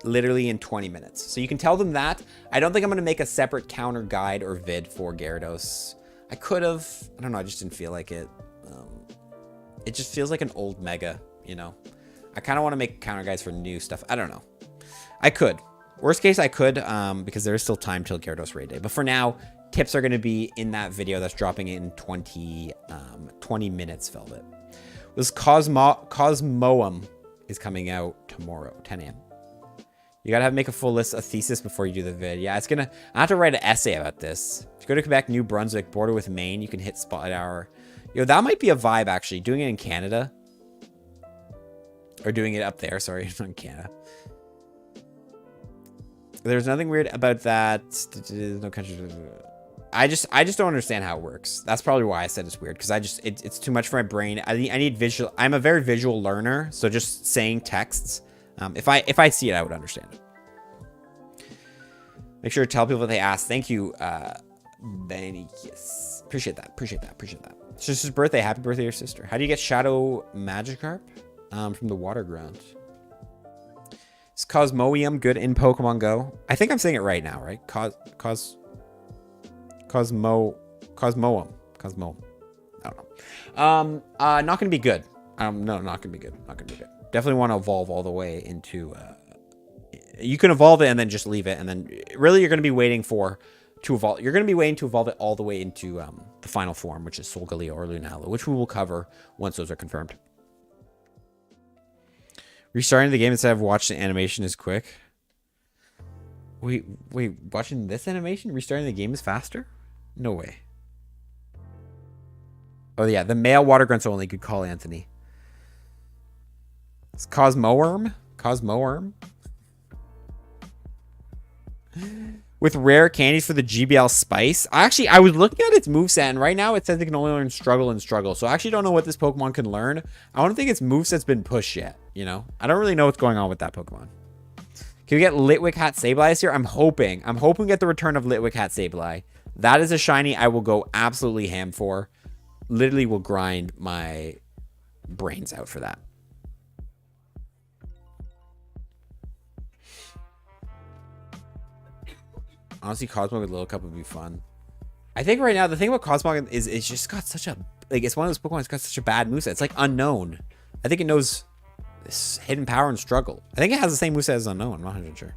literally in 20 minutes. So you can tell them that. I don't think I'm going to make a separate counter guide or vid for Gyarados. I could have. I don't know. I just didn't feel like it. It just feels like an old Mega, you know. I kind of want to make counter guides for new stuff. I don't know. I could. Worst case, I could, because there is still time till Gyarados raid day. But for now, tips are going to be in that video that's dropping in 20 minutes, Velvet. It was Cosmoem is coming out tomorrow, 10 a.m. You gotta make a full list of thesis before you do the vid. Yeah, it's gonna... I have to write an essay about this. If you go to Quebec, New Brunswick, border with Maine, you can hit Spotlight Hour. Yo, that might be a vibe, actually. Doing it in Canada. Or doing it up there, sorry, not in Canada. There's nothing weird about that. No country. I just don't understand how it works. That's probably why I said it's weird, because it's too much for my brain. I need visual. I'm a very visual learner, so just saying texts. If I see it, I would understand it. Make sure to tell people that they ask. Thank you, Benny. Yes, appreciate that. Appreciate that. Sister's birthday. Happy birthday, your sister. How do you get Shadow Magikarp? From the water ground. Is Cosmoem good in Pokemon Go? I think I'm saying it right now, right? Cosmoem. I don't know. Not gonna be good. No, not gonna be good. Not gonna be good. Definitely want to evolve all the way into. You can evolve it and then just leave it, and then really you're gonna be waiting to evolve. You're gonna be waiting to evolve it all the way into the final form, which is Solgaleo or Lunala, which we will cover once those are confirmed. Restarting the game instead of watching the animation is quick. Wait, watching this animation? Restarting the game is faster? No way. Oh yeah, the male water grunts only. Good call, Anthony. It's Cosmoem? With rare candies for the GBL Spice. Actually, I was looking at its moveset, and right now it says it can only learn Struggle and Struggle. So I actually don't know what this Pokemon can learn. I don't think its moveset's been pushed yet, you know? I don't really know what's going on with that Pokemon. Can we get Litwick Hat Sableye this year? I'm hoping we get the return of Litwick Hat Sableye. That is a shiny I will go absolutely ham for. Literally will grind my brains out for that. Honestly, Cosmog with Little Cup would be fun. I think right now, the thing about Cosmog is it's just got such a... Like, it's one of those Pokemon that's got such a bad moveset. It's like Unknown. I think it knows this Hidden Power and Struggle. I think it has the same moveset as Unknown. I'm not 100% sure.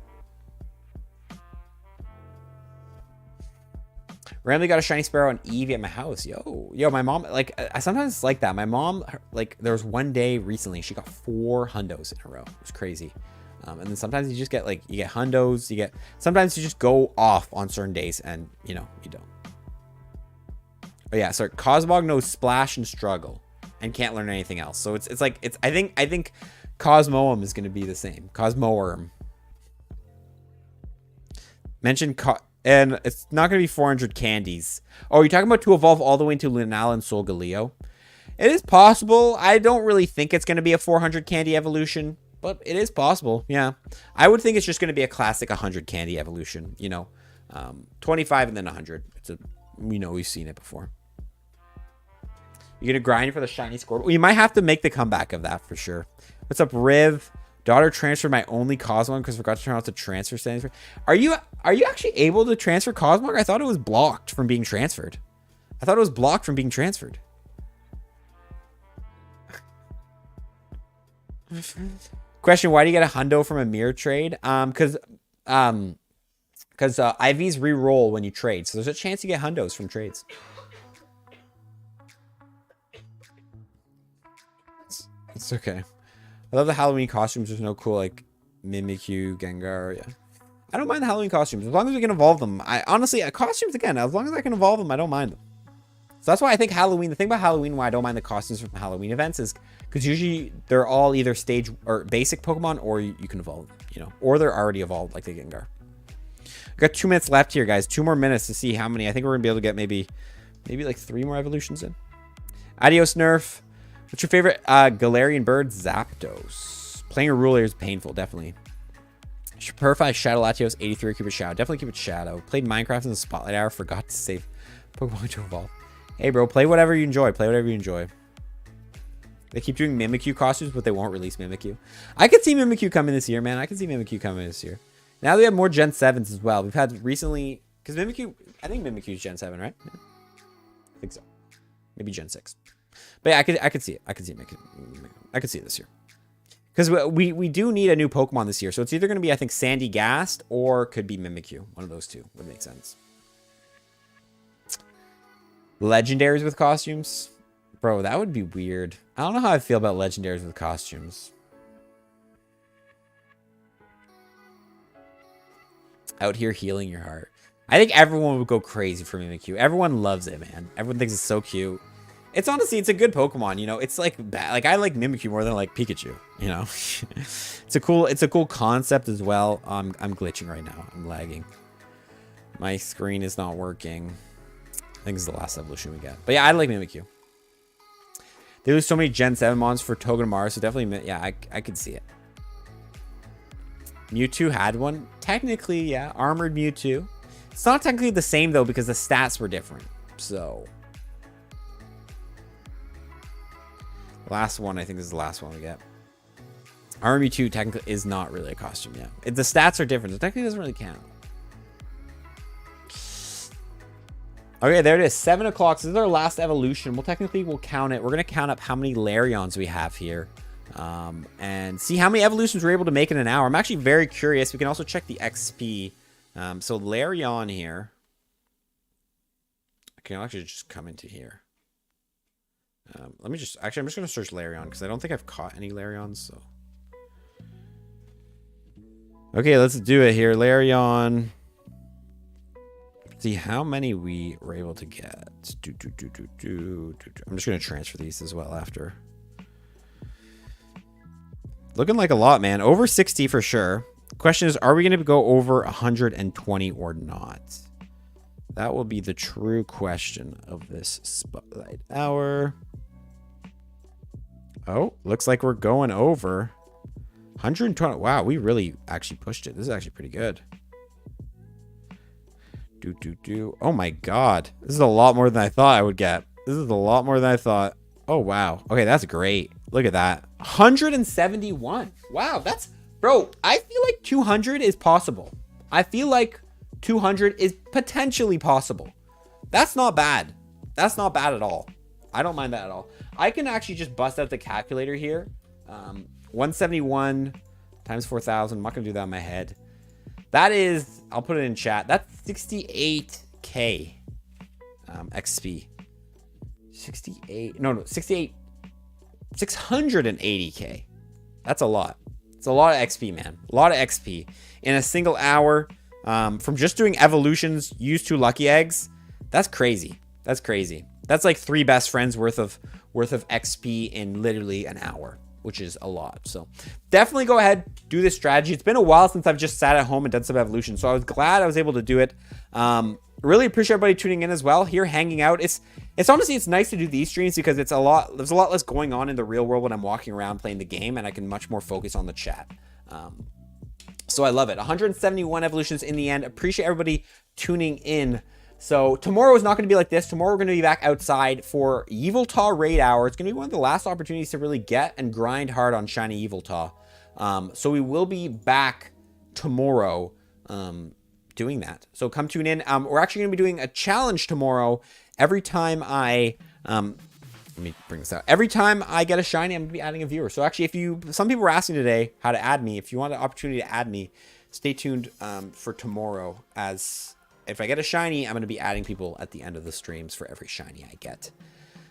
Randomly got a shiny Sparrow on Eevee at my house. Yo, my mom, like, I sometimes like that. My mom, like, there was one day recently, she got 4 hundos in a row. It was crazy. And then sometimes you just get, like, you get hundos, sometimes you just go off on certain days and, you know, you don't. Oh yeah, sorry, Cosmog knows Splash and Struggle and can't learn anything else. So it's like, I think Cosmoem is going to be the same. Cosmoem. And it's not going to be 400 candies. Oh, you're talking about to evolve all the way into Lunala and Solgaleo? It is possible. I don't really think it's going to be a 400 candy evolution. But it is possible, yeah. I would think it's just going to be a classic 100 candy evolution, you know. 25 and then 100. We've seen it before. You're going to grind for the shiny Squirtle? Well, you might have to make the comeback of that for sure. What's up, Riv? Daughter transferred my only Cosmog because forgot to turn out the transfer settings. Are you actually able to transfer Cosmog? I thought it was blocked from being transferred. Question, why do you get a hundo from a mirror trade? Because IVs re-roll when you trade. So there's a chance you get hundos from trades. It's okay. I love the Halloween costumes. There's no cool, like, Mimikyu, Gengar, yeah. I don't mind the Halloween costumes. As long as we can evolve them. Honestly, costumes, again, as long as I can evolve them, I don't mind them. So that's why I think Halloween, the thing about Halloween, why I don't mind the costumes from Halloween events is because usually they're all either stage or basic Pokemon or you can evolve, you know, or they're already evolved like the Gengar. We've got 2 minutes left here, guys. 2 more minutes to see how many. I think we're going to be able to get maybe like 3 more evolutions in. Adios, Nerf. What's your favorite Galarian bird? Zapdos. Playing a ruler is painful, definitely. Purify Shadow Latios, 83. Keep it Shadow. Definitely keep it Shadow. Played Minecraft in the Spotlight Hour. Forgot to save Pokemon to evolve. Hey, bro, play whatever you enjoy. They keep doing Mimikyu costumes, but they won't release Mimikyu. I could see Mimikyu coming this year, man. Now they have more Gen 7s as well. We've had recently... Because Mimikyu... I think Mimikyu is Gen 7, right? Yeah. I think so. Maybe Gen 6. But yeah, I could see it. I could see it this year. Because we do need a new Pokemon this year. So it's either going to be, I think, Sandy Gast or could be Mimikyu. One of those two would make sense. Legendaries with costumes? Bro, that would be weird. I don't know how I feel about legendaries with costumes. Out here healing your heart. I think everyone would go crazy for Mimikyu. Everyone loves it, man. Everyone thinks it's so cute. It's honestly, it's a good Pokemon, you know. It's like I like Mimikyu more than I like Pikachu, you know. It's a cool concept as well. I'm glitching right now. I'm lagging. My screen is not working. I think this is the last evolution we get. But yeah, I like Mimikyu. They lose so many Gen 7 mons for Togedemaru, so definitely, yeah, I could see it. Mewtwo had one. Technically, yeah, Armored Mewtwo. It's not technically the same, though, because the stats were different. So, last one, I think this is the last one we get. Armored Mewtwo technically is not really a costume, yeah. The stats are different, so technically doesn't really count. Okay, there it is. 7 o'clock. So this is our last evolution. We'll count it. We're going to count up how many Larions we have here. And see how many evolutions we're able to make in an hour. I'm actually very curious. We can also check the XP. So Larion here. I can actually just come into here. I'm just going to search Larion because I don't think I've caught any Larions. So. Okay, let's do it here. Larion. See how many we were able to get. I'm just going to transfer these as well after. Looking like a lot, man. Over 60 for sure. Question is, are we going to go over 120 or not? That will be the true question of this Spotlight Hour. Oh, looks like we're going over 120. Wow, we really actually pushed it. This is actually pretty good. Oh my god. This is a lot more than I thought I would get. This is a lot more than I thought. Oh wow. Okay, that's great. Look at that. 171. Wow, that's... Bro, I feel like 200 is possible. I feel like 200 is potentially possible. That's not bad. That's not bad at all. I don't mind that at all. I can actually just bust out the calculator here. 171 times 4,000. I'm not going to do that in my head. That is, I'll put it in chat. That's 68k XP. 680k. That's a lot. It's a lot of XP, man. A lot of XP in a single hour from just doing evolutions. Use 2 lucky eggs. That's crazy. That's crazy. That's like 3 best friends worth of XP in literally an hour, which is a lot. So definitely go ahead, do this strategy. It's been a while since I've just sat at home and done some evolution. So I was glad I was able to do it. Really appreciate everybody tuning in as well here, hanging out. It's honestly, it's nice to do these streams because there's a lot less going on in the real world when I'm walking around playing the game, and I can much more focus on the chat. So I love it. 171 evolutions in the end. Appreciate everybody tuning in. So tomorrow is not going to be like this. Tomorrow we're going to be back outside for Yveltal Raid Hour. It's going to be one of the last opportunities to really get and grind hard on Shiny Yveltal. So we will be back tomorrow doing that. So come tune in. We're actually going to be doing a challenge tomorrow. Every time let me bring this out. Every time I get a shiny, I'm going to be adding a viewer. So actually, some people were asking today how to add me. If you want an opportunity to add me, stay tuned for tomorrow. As if I get a shiny, I'm going to be adding people at the end of the streams for every shiny I get.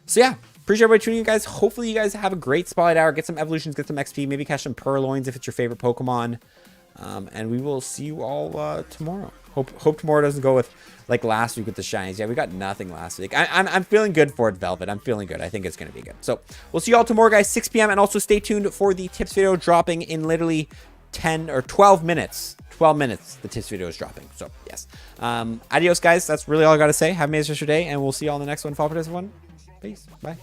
So yeah, appreciate everybody tuning in, guys. Hopefully you guys have a great Spotlight Hour. Get some evolutions, get some XP, maybe catch some Purloins if it's your favorite Pokemon. And we will see you all tomorrow. Hope tomorrow doesn't go with like last week with the shinies. Yeah, we got nothing last week. I'm feeling good for it, Velvet. I'm feeling good. I think it's going to be good. So we'll see you all tomorrow, guys, 6 p.m. And also stay tuned for the tips video dropping in literally 10 or 12 minutes. 12 minutes, the tips video is dropping. So yes. Adios, guys. That's really all I got to say. Have a nice rest of your day, and we'll see you all in the next one. Fall for this one. Peace. Bye.